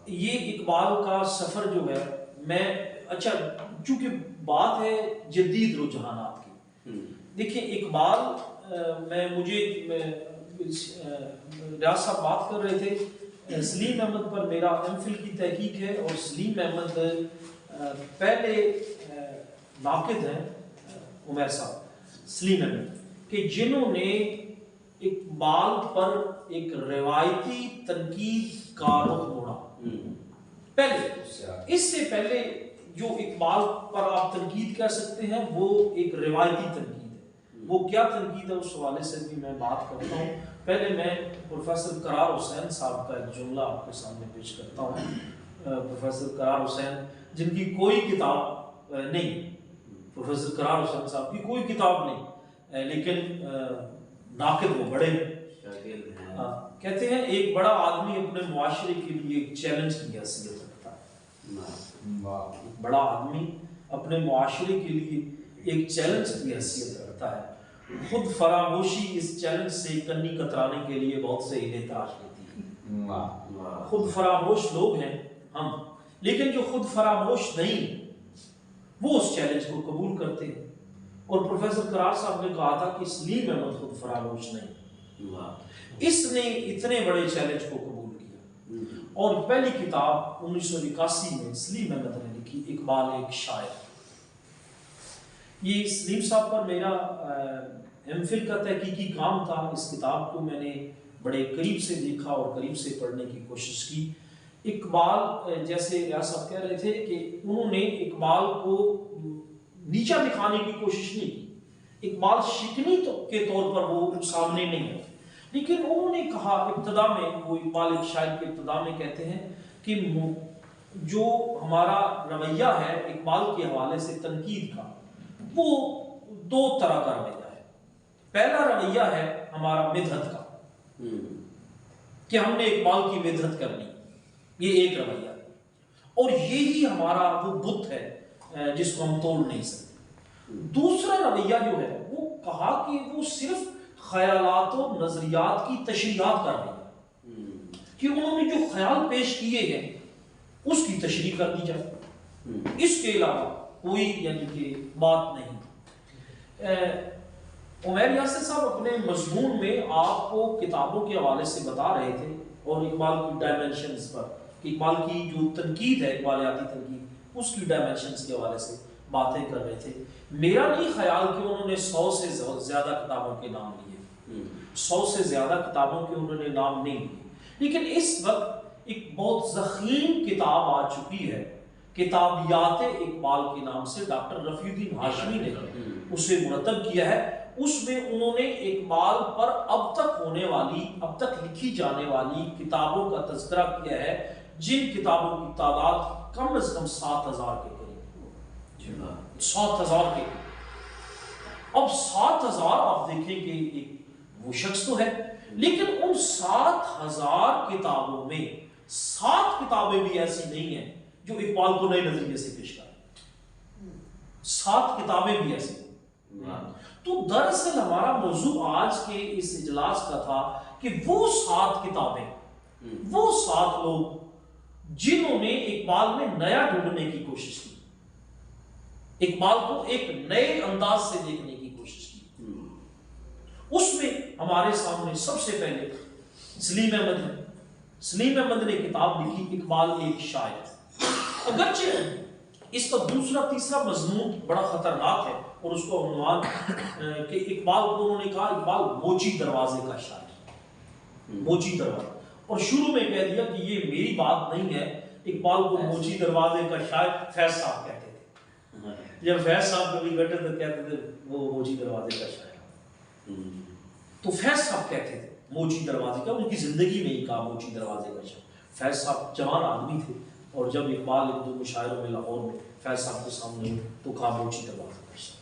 Speaker 5: یہ اقبال کا سفر جو ہے میں اچھا چونکہ بات ہے جدید رجحانات کی، دیکھیں اقبال مجھے ریاض صاحب بات کر رہے تھے سلیم احمد پر میرا MPhil کی تحقیق ہے، اور سلیم احمد پہلے ناقد ہیں عمیر صاحب سلیم احمد کہ جنہوں نے اقبال پر ایک روایتی تنقید کا رخ موڑا۔ پہلے اس سے پہلے جو اقبال پر آپ تنقید کہہ سکتے ہیں وہ ایک روایتی تنقید ہے، وہ کیا تنقید ہے اس حوالے سے بھی میں بات کرتا ہوں۔ پہلے میں پروفیسر قرار حسین صاحب کا ایک جملہ آپ کے سامنے پیش کرتا ہوں۔ پروفیسر قرار حسین جن کی کوئی کتاب نہیں، پروفیسر قرار حسین صاحب کی کوئی کتاب نہیں، لیکن ناقد وہ بڑے کہتے ہیں ایک بڑا آدمی اپنے معاشرے کے لیے ایک چیلنج کی حیثیت رکھتا ہے، ایک بڑا آدمی اپنے معاشرے کے لیے ایک چیلنج کی حیثیت رکھتا ہے، خود فراموشی اس چیلنج سے کنی کترانے کے لیے بہت سے ہیلے تراش لیتی ہے۔ خود فراموش لوگ ہیں ہم، لیکن جو خود فراموش نہیں وہ اس چیلنج کو قبول کرتے ہیں، اور پروفیسر قرار صاحب نے کہا تھا کہ سلیم احمد خود فراموش نہیں، اس نے اتنے بڑے چیلنج کو قبول کیا، اور پہلی کتاب 1981 میں سلیم احمد نے لکھی اقبال ایک شاعر۔ یہ سلیم صاحب پر میرا MPhil کا تحقیقی کام تھا، اس کتاب کو میں نے بڑے قریب سے دیکھا اور قریب سے پڑھنے کی کوشش کی۔ اقبال جیسے ریاض صاحب کہہ رہے تھے کہ انہوں نے اقبال کو نیچا دکھانے کی کوشش نہیں کی، اقبال شکنی کے طور پر وہ سامنے نہیں ہے، لیکن انہوں نے کہا ابتدا میں، وہ اقبال ایک شاعر کے ابتدا میں کہتے ہیں کہ جو ہمارا رویہ ہے اقبال کے حوالے سے تنقید کا، وہ دو طرح کا رویہ ہے۔ پہلا رویہ ہے ہمارا مدحت کا، کہ ہم نے اقبال کی مدحت کرنی، یہ ایک رویہ ہے، اور یہی ہمارا وہ بت ہے جس کو ہم توڑ نہیں سکتے۔ دوسرا رویہ جو ہے وہ کہا کہ وہ صرف خیالات و نظریات کی تشریحات کر رہے ہیں، کہ انہوں نے جو خیال پیش کیے ہیں اس کی تشریح کر دی جائے، اس کے علاوہ کوئی یعنی کہ بات نہیں۔ عمیر یاسر صاحب اپنے مضمون میں آپ کو کتابوں کے حوالے سے بتا رہے تھے اور اقبال کی ڈائمینشنز پر، کہ اقبال کی جو تنقید ہے، اقبالیاتی تنقید، اس کی ڈائمینشنز کے حوالے سے باتیں کر رہے تھے۔ میرا نہیں خیال کہ انہوں نے 100 سے زیادہ کتابوں کے نام لیے، 100 سے زیادہ کتابوں کے انہوں نے نام نہیں لیے، لیکن اس وقت ایک بہت ضخیم کتاب آ چکی ہے، کتابیات اقبال کے نام سے ڈاکٹر رفیع الدین ہاشمی نے اسے مرتب کیا ہے۔ اس میں انہوں نے اقبال پر اب تک ہونے والی، اب تک لکھی جانے والی کتابوں کا تذکرہ کیا ہے، جن کتابوں کی تعداد کم از کم 7000 کے قریب، 7000 کے قریب۔ اب 7000 آپ دیکھیں کہ ایک وہ شخص تو ہے، لیکن ان 7000 کتابوں میں 7 کتابیں بھی ایسی نہیں ہیں جو اقبال کو نئے نظریے سے پیش کریں، 7 کتابیں بھی ایسی ہیں۔ تو دراصل ہمارا موضوع آج کے اس اجلاس کا تھا کہ وہ 7 کتابیں، وہ 7 لوگ جنہوں نے اقبال میں نیا ڈھونڈنے کی کوشش کی، اقبال کو ایک نئے انداز سے دیکھنے کی کوشش کی، اس میں ہمارے سامنے سب سے پہلے سلیم احمد ہے۔ سلیم احمد نے کتاب لکھی اقبال ایک شاعر، اگرچہ اس کا دوسرا تیسرا مضمون بڑا خطرناک ہے، اور اس کو عنوان کہ اقبال کو انہوں نے کہا اقبال موچی دروازے کا شاعر، موچی دروازہ، اور شروع میں کہہ دیا کہ یہ میری بات نہیں ہے، اقبال کو موچی دروازے کا شاعر فیض صاحب کہتے تھے، جب فیض صاحب کبھی بیٹھے تو کہتے تھے وہ موچی دروازے کا شاعر، تو فیض صاحب کہتے تھے موچی دروازے کا، ان کی زندگی میں ہی کہا موچی دروازے کا شاعر۔ فیض صاحب جوان آدمی تھے، اور جب اقبال ایک دو مشاعروں میں لاہور میں فیض صاحب کے سامنے تو کہا موچی دروازے کا شاعر۔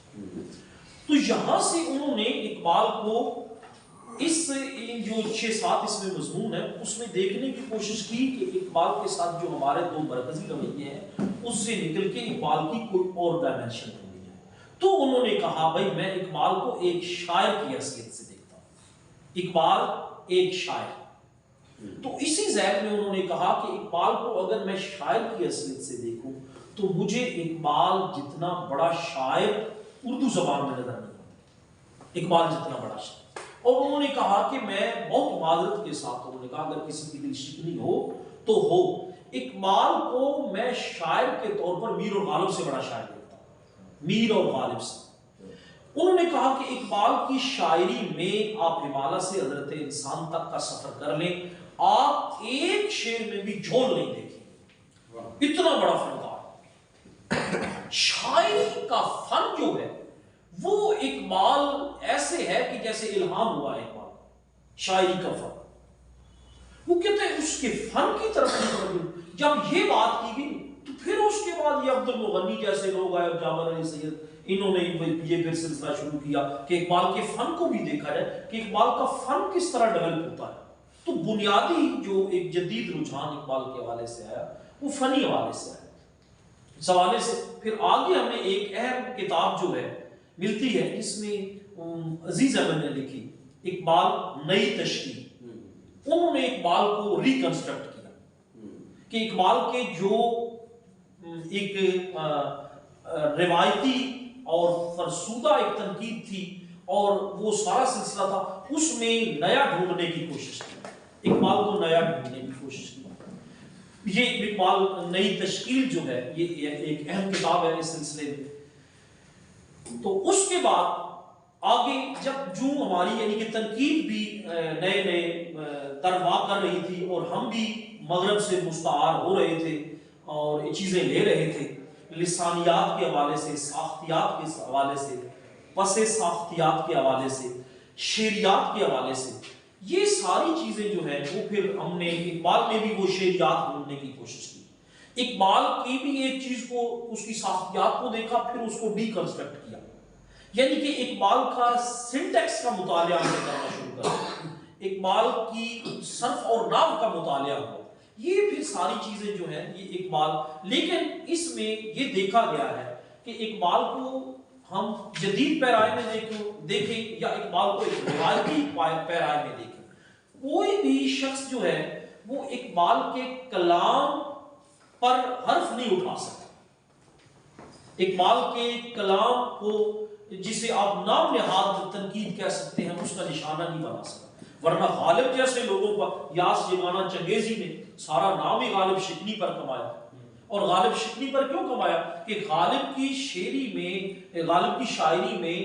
Speaker 5: تو یہاں سے انہوں نے اقبال کو اس جو 6-7 اس میں مضمون ہے اس میں دیکھنے کی کوشش کی کہ اقبال کے ساتھ جو ہمارے 2 مرکزی رویے ہیں اس سے نکل کے اقبال کی کوئی اور ڈائمینشن ڈھونڈی جائے۔ تو انہوں نے کہا بھائی میں اقبال کو ایک شاعر کی حیثیت سے دیکھتا ہوں، اقبال ایک شاعر۔ تو اسی ذہن میں انہوں نے کہا کہ اقبال کو اگر میں شاعر کی حیثیت سے دیکھوں تو مجھے اقبال جتنا بڑا شاعر اردو زبان میں نظر نہیں آتا، اقبال جتنا بڑا شاعر۔ اور انہوں نے کہا کہ میں بہت معذرت کے ساتھ، انہوں نے کہا اگر کسی کی دل شکنی ہو تو ہو، اقبال کو میں شاعر کے طور پر میر اور غالب سے بڑا شاعر دیکھتا ہوں، میر اور غالب سے۔ انہوں نے کہا کہ اقبال کی شاعری میں آپ ہمالہ سے حضرت انسان تک کا سفر کر لیں، آپ ایک شعر میں بھی جھول نہیں دیکھیں، اتنا بڑا فنکار۔ شاعری کا فن جو ہے وہ اقبال ایسے ہے کہ جیسے الہام ہوا ہے اقبال، شاعری کا فن۔ وہ کہتے ہیں اس کے فن کی طرف جب یہ بات کی گئی تو پھر اس کے بعد یہ عبد المغنی جیسے لوگ آئے، جابر علی سید، انہوں نے یہ پھر سلسلہ شروع کیا کہ اقبال کے فن کو بھی دیکھا جائے کہ اقبال کا فن کس طرح ڈیولپ ہوتا ہے۔ تو بنیادی جو ایک جدید رجحان اقبال کے حوالے سے آیا وہ فنی حوالے سے آیا، اس حوالے سے پھر آگے ہمیں ایک اہم کتاب جو ہے ملتی ہے جس میں عزیز احمد نے لکھی اقبال نئی تشکیل۔ انہوں نے اقبال کو ریکنسٹرکٹ کیا کہ اقبال کے جو ایک روایتی اور فرسودہ ایک تنقید تھی اور وہ سارا سلسلہ تھا، اس میں نیا ڈھونڈنے کی کوشش کی، اقبال کو نیا ڈھونڈنے کی کوشش کی۔ یہ اقبال نئی تشکیل جو ہے یہ ایک اہم کتاب ہے اس سلسلے میں۔ تو اس کے بعد آگے جب جو ہماری یعنی کہ تنقید بھی نئے نئے تروا کر رہی تھی اور ہم بھی مغرب سے مستعار ہو رہے تھے اور یہ چیزیں لے رہے تھے، لسانیات کے حوالے سے، ساختیات کے حوالے سے، پس ساختیات کے حوالے سے، شعریات کے حوالے سے، یہ ساری چیزیں جو ہیں وہ پھر ہم نے اقبال میں بھی وہ شعریات ڈھونڈنے کی کوشش کی۔ اقبال کی بھی ایک چیز کو، اس کی ساختیات کو دیکھا، پھر اس کو ڈی کنسٹرکٹ کیا، یعنی کہ اقبال کا سنٹیکس کا مطالعہ ہم نے کرنا شروع کر، اقبال کی صرف اور نحو کا مطالعہ ہوا، یہ پھر ساری چیزیں جو ہیں یہ اقبال، لیکن اس میں یہ دیکھا گیا ہے کہ اقبال کو ہم جدید پیرائے میں دیکھیں یا اقبال کو ایک روایتی پیرائے میں دیکھیں، کوئی بھی شخص جو ہے وہ اقبال کے کلام پر حرف نہیں اٹھا سکتا، اقبال کے کلام کو جسے آپ نام نہاد تنقید کہہ سکتے ہیں اس کا نشانہ نہیں بنا سکتا، ورنہ غالب جیسے لوگوں پر، یاس جگانا چنگیزی نے سارا نام ہی غالب شکنی پر کمایا، اور غالب شکنی پر کیوں کمایا کہ غالب کی شعری میں، غالب کی شاعری میں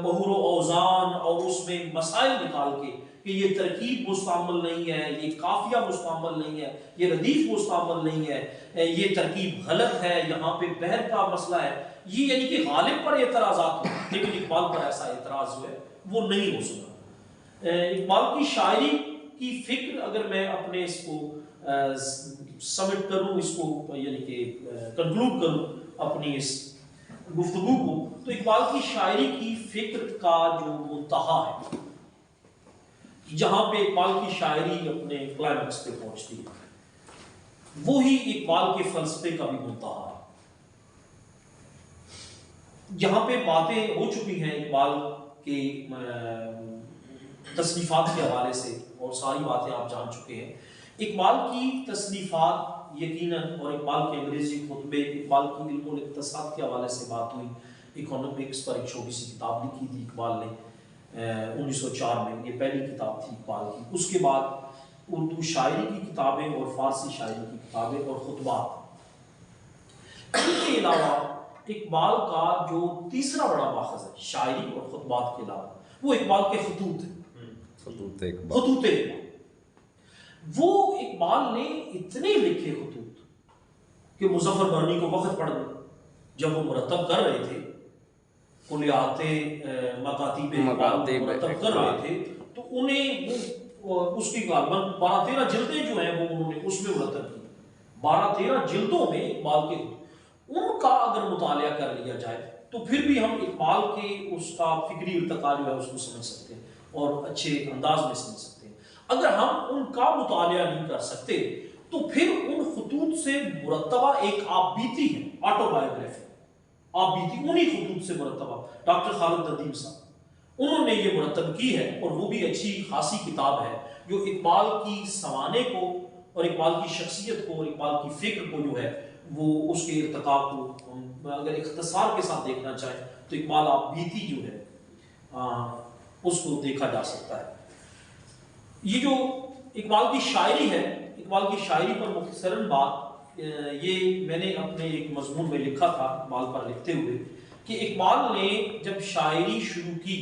Speaker 5: مہر و اوزان اور اس میں مسائل نکال کے کہ یہ ترکیب مستعمل نہیں ہے، یہ قافیہ مستعمل نہیں ہے، یہ ردیف مستعمل نہیں ہے، یہ ترکیب غلط ہے، یہاں پہ بحر کا مسئلہ ہے، یہ یعنی کہ غالب پر اعتراضات ہو، لیکن اقبال پر ایسا اعتراض جو ہے وہ نہیں ہو سکا۔ اقبال کی شاعری کی فکر اگر میں اپنے اس کو سمٹ کروں، اس کو یعنی کہ کنکلوڈ کروں اپنی اس گفتگو کو، تو اقبال کی شاعری کی فکر کا جو منتہا ہے، جہاں پہ اقبال کی شاعری اپنے کلائمیکس پہ پہنچتی ہے، وہی اقبال کے فلسفے کا بھی منتہا ہے۔ یہاں پہ باتیں ہو چکی ہیں اقبال کے تصنیفات کے حوالے سے، اور ساری باتیں آپ جان چکے ہیں۔ اقبال کی تصنیفات یقیناً، اور اقبال کے انگریزی خطبے، اقبال کی علم الاقتصاد کے حوالے سے بات ہوئی، اکنامکس پر ایک چھوٹی سی کتاب لکھی تھی اقبال نے 1904 میں، یہ پہلی کتاب تھی اقبال کی۔ اس کے بعد اردو شاعری کی کتابیں اور فارسی شاعری کی کتابیں اور خطبات۔ ان کے علاوہ اقبال کا جو تیسرا بڑا ماخذ ہے شاعری اور خطبات کے علاوہ، وہ اقبال کے خطوط ہیں، خطوط اقبال۔ وہ اقبال نے اتنے لکھے خطوط کہ مظفر برنی کو وقت پڑ گئے، جب وہ مرتب کر رہے تھے کلیات مکاتیب مرتب کر رہے تھے، تو انہیں اس کی غالباً 12-13 جلدیں جو ہیں وہ انہوں نے اس میں مرتب کی، 12-13 جلدوں میں اقبال کے ان کا اگر مطالعہ کر لیا جائے تو پھر بھی ہم اقبال کے اس کا فکری ارتقاء جو ہے اس کو سمجھ سکتے ہیں اور اچھے انداز میں سمجھ سکتے ہیں۔ اگر ہم ان کا مطالعہ نہیں کر سکتے تو پھر ان خطوط سے مرتبہ ایک آپ بیتی ہے، آٹو بایوگرافی، آپ بیتی انہی خطوط سے مرتبہ ڈاکٹر خالد ندیم صاحب، انہوں نے یہ مرتب کی ہے، اور وہ بھی اچھی خاصی کتاب ہے جو اقبال کی سوانے کو اور اقبال کی شخصیت کو اور اقبال کی فکر کو جو ہے وہ اس کے ارتقاء کو اگر اختصار کے ساتھ دیکھنا چاہیں تو اقبال آپ بیتی جو ہے اس کو دیکھا جا سکتا ہے۔ یہ جو اقبال کی شاعری ہے، اقبال کی شاعری پر مختصراً بات، یہ میں نے اپنے ایک مضمون میں لکھا تھا اقبال پر لکھتے ہوئے کہ اقبال نے جب شاعری شروع کی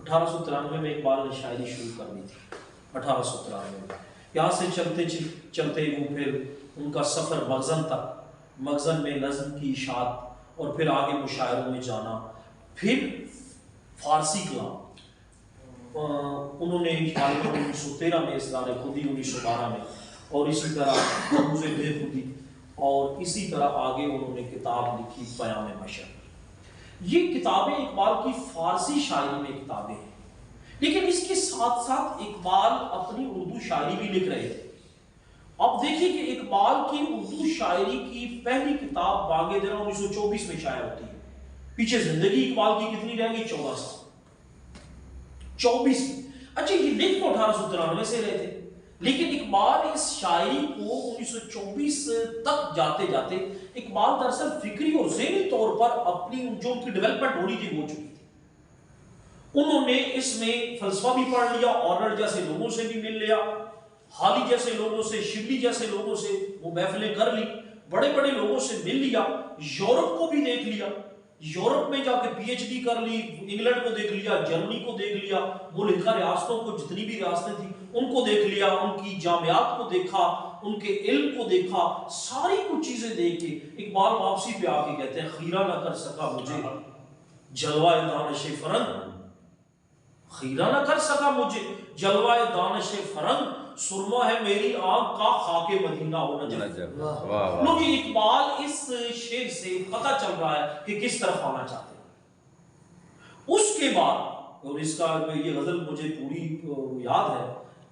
Speaker 5: 1893 میں اقبال نے شاعری شروع کر دی تھی، 1893 میں، یہاں سے چلتے چلتے وہ پھر ان کا سفر مخزن تک، مخزن میں نظم کی اشاعت، اور پھر آگے مشاعروں میں جانا، پھر فارسی کلام، انہوں نے 1913 میں اصرار خودی، 1912 میں، اور اسی طرح رموز بے خودی، اور اسی طرح آگے انہوں نے کتاب لکھی پیام مشرق۔ یہ کتابیں اقبال کی فارسی شاعری میں کتابیں ہیں، لیکن اس کے ساتھ ساتھ اقبال اپنی اردو شاعری بھی لکھ رہے تھے۔ اب دیکھیے کہ اقبال کی اردو شاعری کی پہلی کتاب بانگ درا 1924 میں شائع ہوتی ہے، پیچھے زندگی اقبال کی کتنی رہ گئی؟ 14 سال، 24 میں۔ اچھا، یہ لکھ تو 1893 سے رہے تھے، لیکن اقبال اس شاعری کو 1924 تک جاتے جاتے اقبال دراصل فکری اور ذہنی طور پر اپنی جو ان کی ڈیولپمنٹ ہونی تھی ہو چکی تھی۔ انہوں نے اس میں فلسفہ بھی پڑھ لیا، آرنلڈ جیسے لوگوں سے بھی مل لیا، حالی جیسے لوگوں سے، شبلی جیسے لوگوں سے وہ محفلیں کر لی، بڑے بڑے لوگوں سے مل لیا، یورپ کو بھی دیکھ لیا، یورپ میں جا کے پی ایچ ڈی کر لی، انگلینڈ کو دیکھ لیا، جرمنی کو دیکھ لیا، ملکہ ریاستوں کو جتنی بھی ریاستیں تھیں ان کو دیکھ لیا، ان کی جامعات کو دیکھا، ان کے علم کو دیکھا، ساری کچھ چیزیں دیکھ کے اقبال واپسی پہ آ کے کہتے ہیں خیرہ نہ کر سکا مجھے جلوہ دانش فرنگ، خیرہ نہ کر سکا مجھے جلوہ دانش فرنگ، سرما ہے میری آنکھ کا خاک مدینہ ہو نجف۔ لوگ اقبال اس شعر سے پتہ چل رہا ہے کہ کس طرف آنا چاہتے ہیں۔ اس کے بعد، اور اس کا یہ غزل مجھے پوری یاد ہے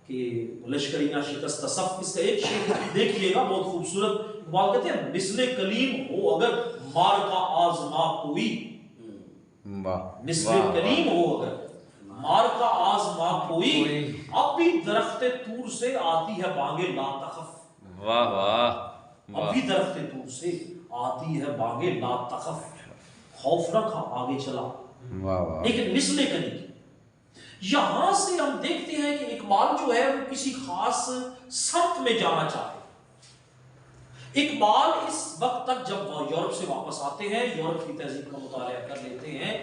Speaker 5: کہ لشکریاں شکست صف، اس کا ایک شعر دیکھیے گا بہت خوبصورت، اقبال کہتے ہیں مثل کلیم ہو اگر مار کا آزما کوئی، مثل کلیم ہو اگر مار کا آزما کوئی، اب بھی درخت طور سے آتی ہے بانگے لا تخف،
Speaker 6: واہ واہ،
Speaker 5: اب بھی درخت طور سے آتی ہے بانگے لا تخف، خوف رکھا آگے چلا، لیکن مثل کلیم۔ یہاں سے ہم دیکھتے ہیں کہ اقبال جو ہے وہ کسی خاص سمت میں جانا چاہتے ہیں۔ اقبال اس وقت تک جب یورپ سے واپس آتے ہیں، یورپ کی تہذیب کا مطالعہ کر لیتے ہیں،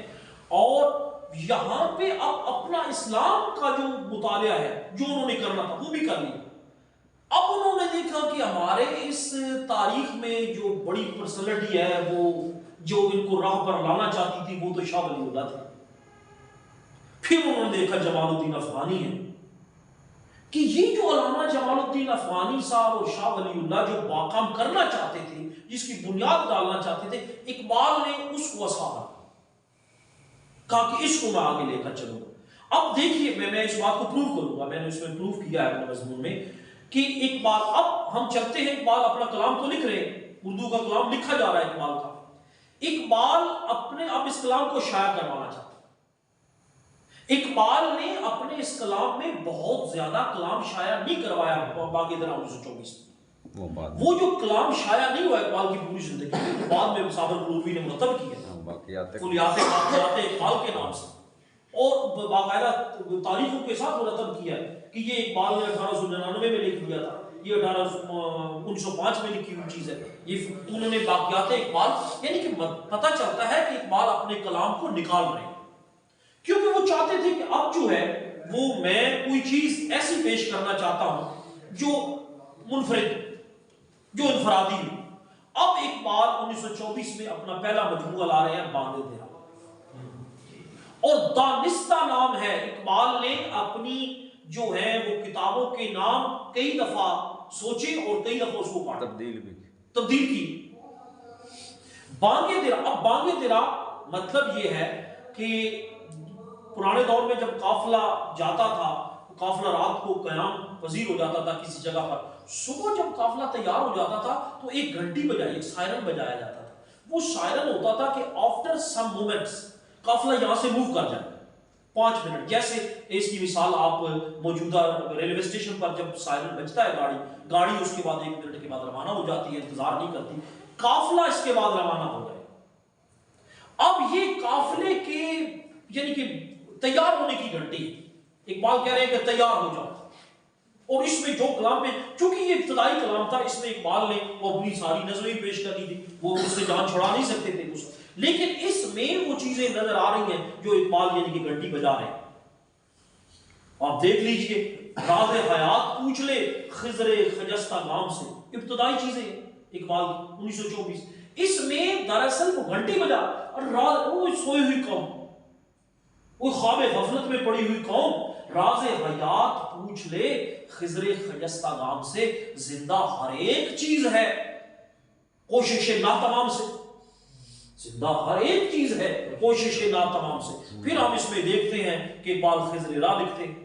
Speaker 5: اور یہاں پہ اب اپنا اسلام کا جو مطالعہ ہے جو انہوں نے کرنا تھا وہ بھی کر لیا۔ اب انہوں نے دیکھا کہ ہمارے اس تاریخ میں جو بڑی پرسنالٹی ہے وہ جو ان کو راہ پر لانا چاہتی تھی وہ تو شاہ ولی اللہ تھے۔ پھر انہوں نے دیکھا جمال الدین افغانی ہے کہ یہ جو علامہ جمال الدین افغانی صاحب اور شاہ ولی اللہ جو باقام کرنا چاہتے تھے، جس کی بنیاد ڈالنا چاہتے تھے، اقبال نے اس کو اصحابہ کہا کہ اس کو میں آگے لے کر چلوں گا۔ اب دیکھیے میں اس بات کو پروف کروں گا، میں نے اس میں پروف کیا ہے اپنے مضمون میں کہ اقبال، اب ہم چلتے ہیں، اقبال اپنا کلام تو لکھ رہے ہیں، اردو کا کلام لکھا جا رہا ہے اقبال کا، اقبال اپنے اب اس کلام کو شائع کروانا چاہتا ہے۔ اقبال نے اپنے اس کلام میں بہت زیادہ کلام شائع نہیں کروایا باقی طرح 1924 میں، وہ جو کلام شائع نہیں ہوا اقبال کی پوری زندگی میں، بعد میں صابر قلوبی نے مرتب کیا کلیات اقبال کے نام سے، اور باقاعدہ تاریخوں کے ساتھ مرتب کیا ہے کہ یہ اقبال نے 1899 میں لکھ دیا تھا، یہ 1905 میں لکھی ہوئی چیز ہے، یہ انہوں نے باقیات اقبال، یعنی کہ پتہ چلتا ہے کہ اقبال اپنے کلام کو نکال رہے ہیں، کیونکہ وہ چاہتے تھے کہ اب جو ہے وہ میں کوئی چیز ایسی پیش کرنا چاہتا ہوں جو منفرد، جو انفرادی ہو۔ اب اقبال 1924 میں اپنا پہلا مجموعہ لا رہے ہیں بانگے دیرا، اور دانستہ نام ہے۔ اقبال نے اپنی جو ہے وہ کتابوں کے نام کئی دفعہ سوچے اور کئی دفعہ اس کو تبدیل کی۔ بانگے دیرا، اب بانگے دیرا مطلب یہ ہے کہ پرانے دور میں جب قافلہ جاتا تھا، قافلہ رات کو قیام پذیر ہو جاتا تھا کسی جگہ پر، صبح جب قافلہ تیار ہو جاتا تھا تو ایک گھنٹی بجائی، ایک سائرن بجایا جاتا تھا۔ وہ سائرن ہوتا تھا کہ آفٹر سم مومنٹس قافلہ یہاں سے موو کر جائے 5 منٹ، جیسے اس کی مثال آپ موجودہ ریلوے اسٹیشن پر جب سائرن بجتا ہے گاڑی اس کے بعد 1 منٹ کے بعد روانہ ہو جاتی ہے، انتظار نہیں کرتی، قافلہ اس کے بعد روانہ ہو جائے۔ اب یہ قافلے کے یعنی کہ تیار ہونے کی گھنٹی، اقبال کہہ رہے ہیں کہ تیار ہو جاؤ، اور اس میں جو کلام پہ، چونکہ یہ ابتدائی کلام تھا، اس میں اقبال نے وہ اپنی ساری نظریں پیش کر دی تھی، وہ اس سے جان چھڑا نہیں سکتے تھے اس، لیکن اس میں وہ چیزیں نظر آ رہی ہیں جو اقبال یعنی کہ گھنٹی بجا رہے ہیں۔ آپ دیکھ لیجئے، راز حیات پوچھ لے خضر خجستہ نام سے، ابتدائی چیزیں اقبال 1924، اس میں دراصل وہ گھنٹی بجا اور راز، وہ سوئی ہوئی قوم، وہ خواب غفلت میں پڑی ہوئی قوم، راز حیات پوچھ لے خضر خجستہ نام سے، زندہ ہر ایک چیز ہے کوشش ناتمام سے، زندہ ہر ایک چیز ہے کوشش ناتمام سے۔ پھر ہم اس میں دیکھتے ہیں کہ اقبال خضر راہ لکھتے ہیں،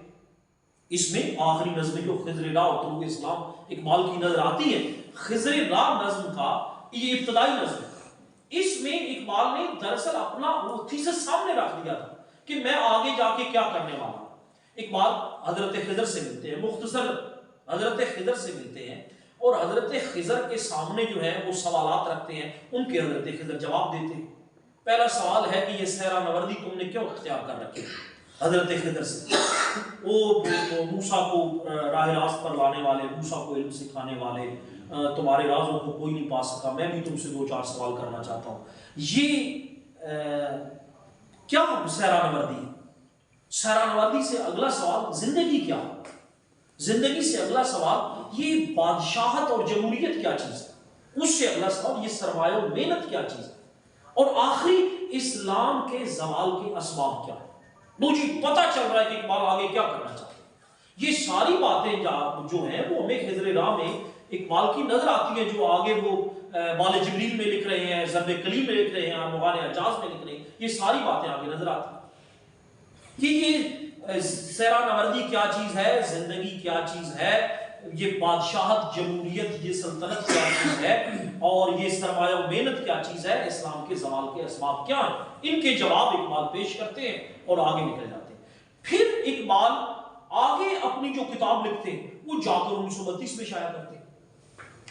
Speaker 5: اس میں آخری نظم جو خضر راہ اور طلوع اسلام اقبال کی نظر آتی ہے، خضر راہ نظم کا یہ ابتدائی نظم ہے، اس میں اقبال نے دراصل اپنا وہ تھیسس سامنے رکھ دیا تھا کہ میں آگے جا کے کیا کرنے والا ہوں۔ اقبال حضرت خضر سے ملتے ہیں، مختصر حضرت خضر سے ملتے ہیں، اور حضرت خضر کے سامنے جو ہے وہ سوالات رکھتے ہیں، ان کے حضرت خضر جواب دیتے ہیں۔ پہلا سوال ہے کہ یہ صحرا نوردی تم نے کیوں اختیار کر رکھی؟ حضرت خضر سے، وہ موسیٰ کو راہ راست پر لانے والے، موسیٰ کو علم سکھانے والے، تمہارے رازوں کو کوئی نہیں پا سکا، میں بھی تم سے 2-4 سوال کرنا چاہتا ہوں۔ یہ کیا سیرانوردی ہے؟ سیرانوردی سے اگلا سوال زندگی کیا ہے؟ زندگی سے اگلا سوال یہ بادشاہت اور جمہوریت کیا چیز ہے؟ اس سے اگلا سوال یہ سرمایہ و محنت کیا چیز ہے؟ اور آخری اسلام کے زوال کے اسباب کیا ہے؟ مجھے پتہ چل رہا ہے کہ اقبال آگے کیا کرنا چاہتے ہیں۔ یہ ساری باتیں جو ہیں وہ ہمیں خضر راہ میں اقبال کی نظر آتی ہیں، جو آگے وہ بال جبریل میں لکھ رہے ہیں، ضرب کلیم میں لکھ رہے ہیں، ارمغان حجاز میں لکھ رہے ہیں، یہ ساری باتیں آگے نظر آتی ہیں کہ یہ سیرانوردی کیا چیز ہے، زندگی کیا چیز ہے، یہ بادشاہت، جمہوریت، یہ سلطنت کیا چیز ہے، اور یہ سرمایہ و محنت کیا چیز ہے، اسلام کے زوال کے اسباب کیا ہیں۔ ان کے جواب اقبال پیش کرتے ہیں اور آگے نکل جاتے ہیں۔ پھر اقبال آگے اپنی جو کتاب لکھتے ہیں وہ جا کر 1932 میں شائع کرتے ہیں،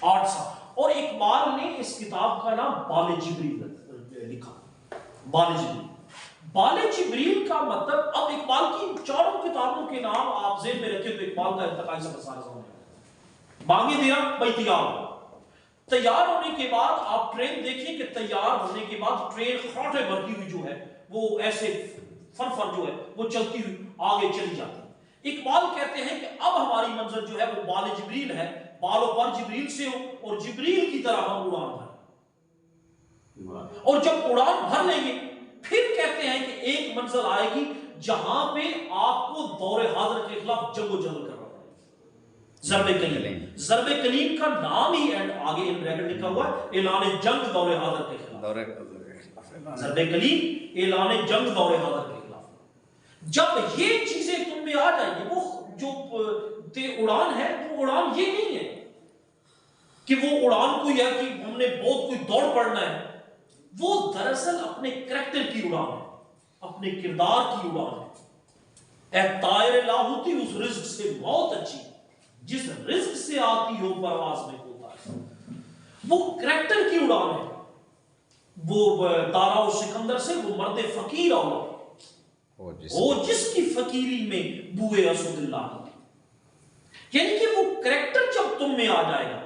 Speaker 5: 8 سال، اور اقبال نے اس کتاب کا نام بال جبریل لکھا۔ بال جبریل، بال جبریل کا مطلب، اب اقبال کی چاروں کتابوں کے نام آپ ذہن میں رکھیں تو اقبال کا ارتقائی سفر سارا سامنے آئے۔ بانگے دیرا بھائی تیار ہو، تیار ہونے کے بعد آپ ٹرین دیکھیں کہ تیار ہونے کے بعد ٹرین خراٹے بھرتی ہوئی جو ہے وہ ایسے فرفر جو ہے وہ چلتی ہوئی آگے چلی جاتی ہے۔ اقبال کہتے ہیں کہ اب ہماری منزل جو ہے وہ بال جبریل ہے، بالوں پر جبریل سے ہو اور جبریل کی طرح ہم اڑان بھریں، اور جب اڑان بھر لیں گے پھر کہتے ہیں کہ ایک منزل آئے گی جہاں پہ آپ کو دور حاضر کے خلاف جنگ و جدل کرنا پڑے گا۔ ضرب کلیم، ضرب کلیم کا نام ہی اینڈ آگے ان بریکٹ لکھا ہوا ہے، اعلان جنگ دور حاضر کے خلاف۔ ضرب کلیم، اعلان جنگ دور حاضر کے خلاف۔ جب یہ چیزیں تم میں آ جائیں گی، وہ جو اڑان ہے وہ اڑان یہ نہیں ہے کہ وہ اڑان کوئی ہے کہ ہم نے بہت کوئی دوڑ پڑنا ہے، وہ دراصل اپنے کریکٹر کی اڑان ہے، اپنے کردار کی اڑان ہے۔ اے طائر لاہوتی، اس رزق سے موت اچھی، جس رزق سے آتی ہو پرواز میں ہوتا ہے، وہ کریکٹر کی اڑان ہے۔ وہ دارا و سکندر سے وہ مرد فقیر اولاد وہ جس کی فقیری میں بوئے اسود اللہ ہے، یعنی کہ وہ کریکٹر جب تم میں آ جائے گا،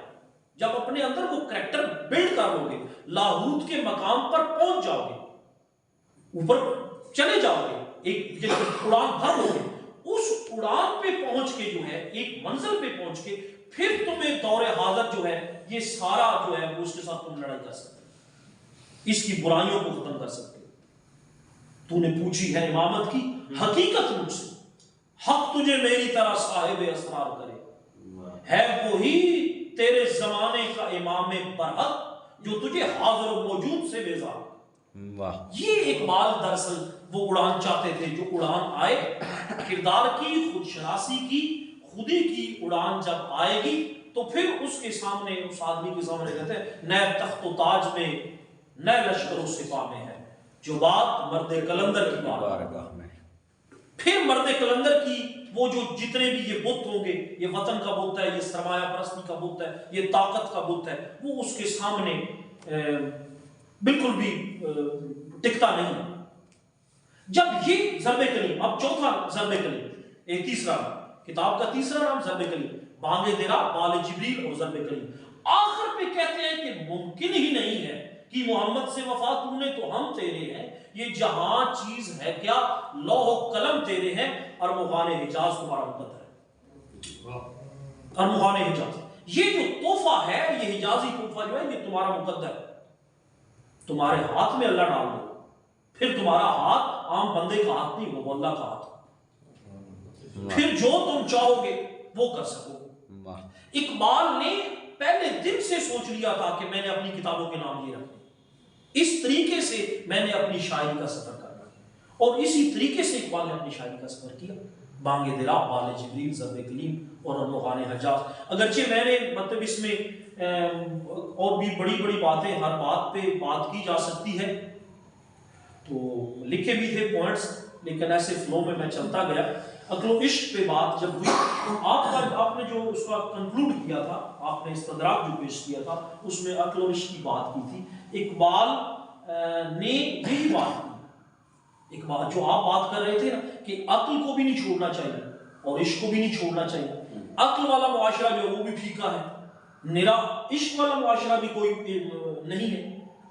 Speaker 5: جب اپنے اندر وہ کریکٹر بلڈ کر لو گے، لاہوت کے مقام پر پہنچ جاؤ گے، اوپر چلے جاؤ گے، ایک اڑان بھر لو گے، اس اڑان پہ پہنچ کے جو ہے ایک منزل پہ پہنچ کے پھر تمہیں دور حاضر جو ہے یہ سارا جو ہے اس کے ساتھ تم لڑائی کر سکتے، اس کی برائیوں کو ختم کر سکتے۔ تو نے پوچھی ہے امامت کی حقیقت مجھ سے، حق تجھے میری طرح صاحب اسرار کرے، ہے وہی تیرے زمانے کا امام برحق جو تجھے حاضر و موجود سے بیزار۔ یہ اقبال دراصل وہ اڑان چاہتے تھے جو اڑان آئے، کردار کی، خودشناسی کی، خودی کی اڑان جب آئے گی تو پھر اس کے سامنے، اس آدمی کے سامنے کہتے ہیں نئے تخت و تاج میں، نئے لشکر و سپاہ میں ہے جو بات مرد کلندر کی بارگاہ میں۔ پھر مرد کلندر کی وہ جو جتنے بھی یہ بت ہوں گے، یہ وطن کا بت ہے، یہ سرمایہ پرستی کا بت ہے، یہ طاقت کا بت ہے، وہ اس کے سامنے بالکل بھی ٹکتا نہیں۔ جب یہ ضرب کلیم، اب چوتھا ضرب کلیم، ایک تیسرا کتاب کا تیسرا نام ضرب کلیم، بانگ درا، بال جبریل اور ضرب کلیم۔ آخر پہ کہتے ہیں کہ ممکن ہی نہیں ہے کہ محمد سے وفا تو نے تو ہم تیرے ہیں، یہ جہاں چیز ہے کیا، لوح و قلم تیرے ہیں، ارمغان حجاز تمہارا مقدر ہے۔ ارمغان حجاز، یہ جو تحفہ ہے، یہ حجازی تحفہ جو ہے یہ تمہارا مقدر ہے، تمہارے ہاتھ میں اللہ ڈال دو، پھر تمہارا ہاتھ عام بندے کا ہاتھ نہیں، وہ اللہ کا ہاتھ، پھر جو تم چاہو گے وہ کر سکو۔ اقبال نے پہلے دن سے سوچ لیا تھا کہ میں نے اپنی کتابوں کے نام یہ رکھے، اس طریقے سے میں نے اپنی شاعری کا سفر کرنا ہے، اور اسی طریقے سے اقبال نے اپنی شاعری کا سفر کیا۔ بانگ درا، بال جبریل، ضرب کلیم اور ارمغان حجاز۔ اگرچہ میں نے مطلب اس میں اور بھی بڑی بڑی باتیں، ہر بات پہ بات کی جا سکتی ہے، تو لکھے بھی تھے پوائنٹس، لیکن ایسے فلو میں چلتا گیا۔ عقل و عشق پہ بات جب ہوئی، آپ نے جو اس کا کنکلوڈ کیا تھا، آپ نے استدراک جو پیش کیا تھا اس میں عقل و عشق کی بات کی تھی۔ اقبال نے یہی بات کی، اقبال جو آپ بات کر رہے تھے نا کہ عقل کو بھی نہیں چھوڑنا چاہیے اور عشق کو بھی نہیں چھوڑنا چاہیے۔ عقل والا معاشرہ جو ہے وہ بھی پھیکا ہے، نرا عشق والا معاشرہ بھی کوئی نہیں ہے۔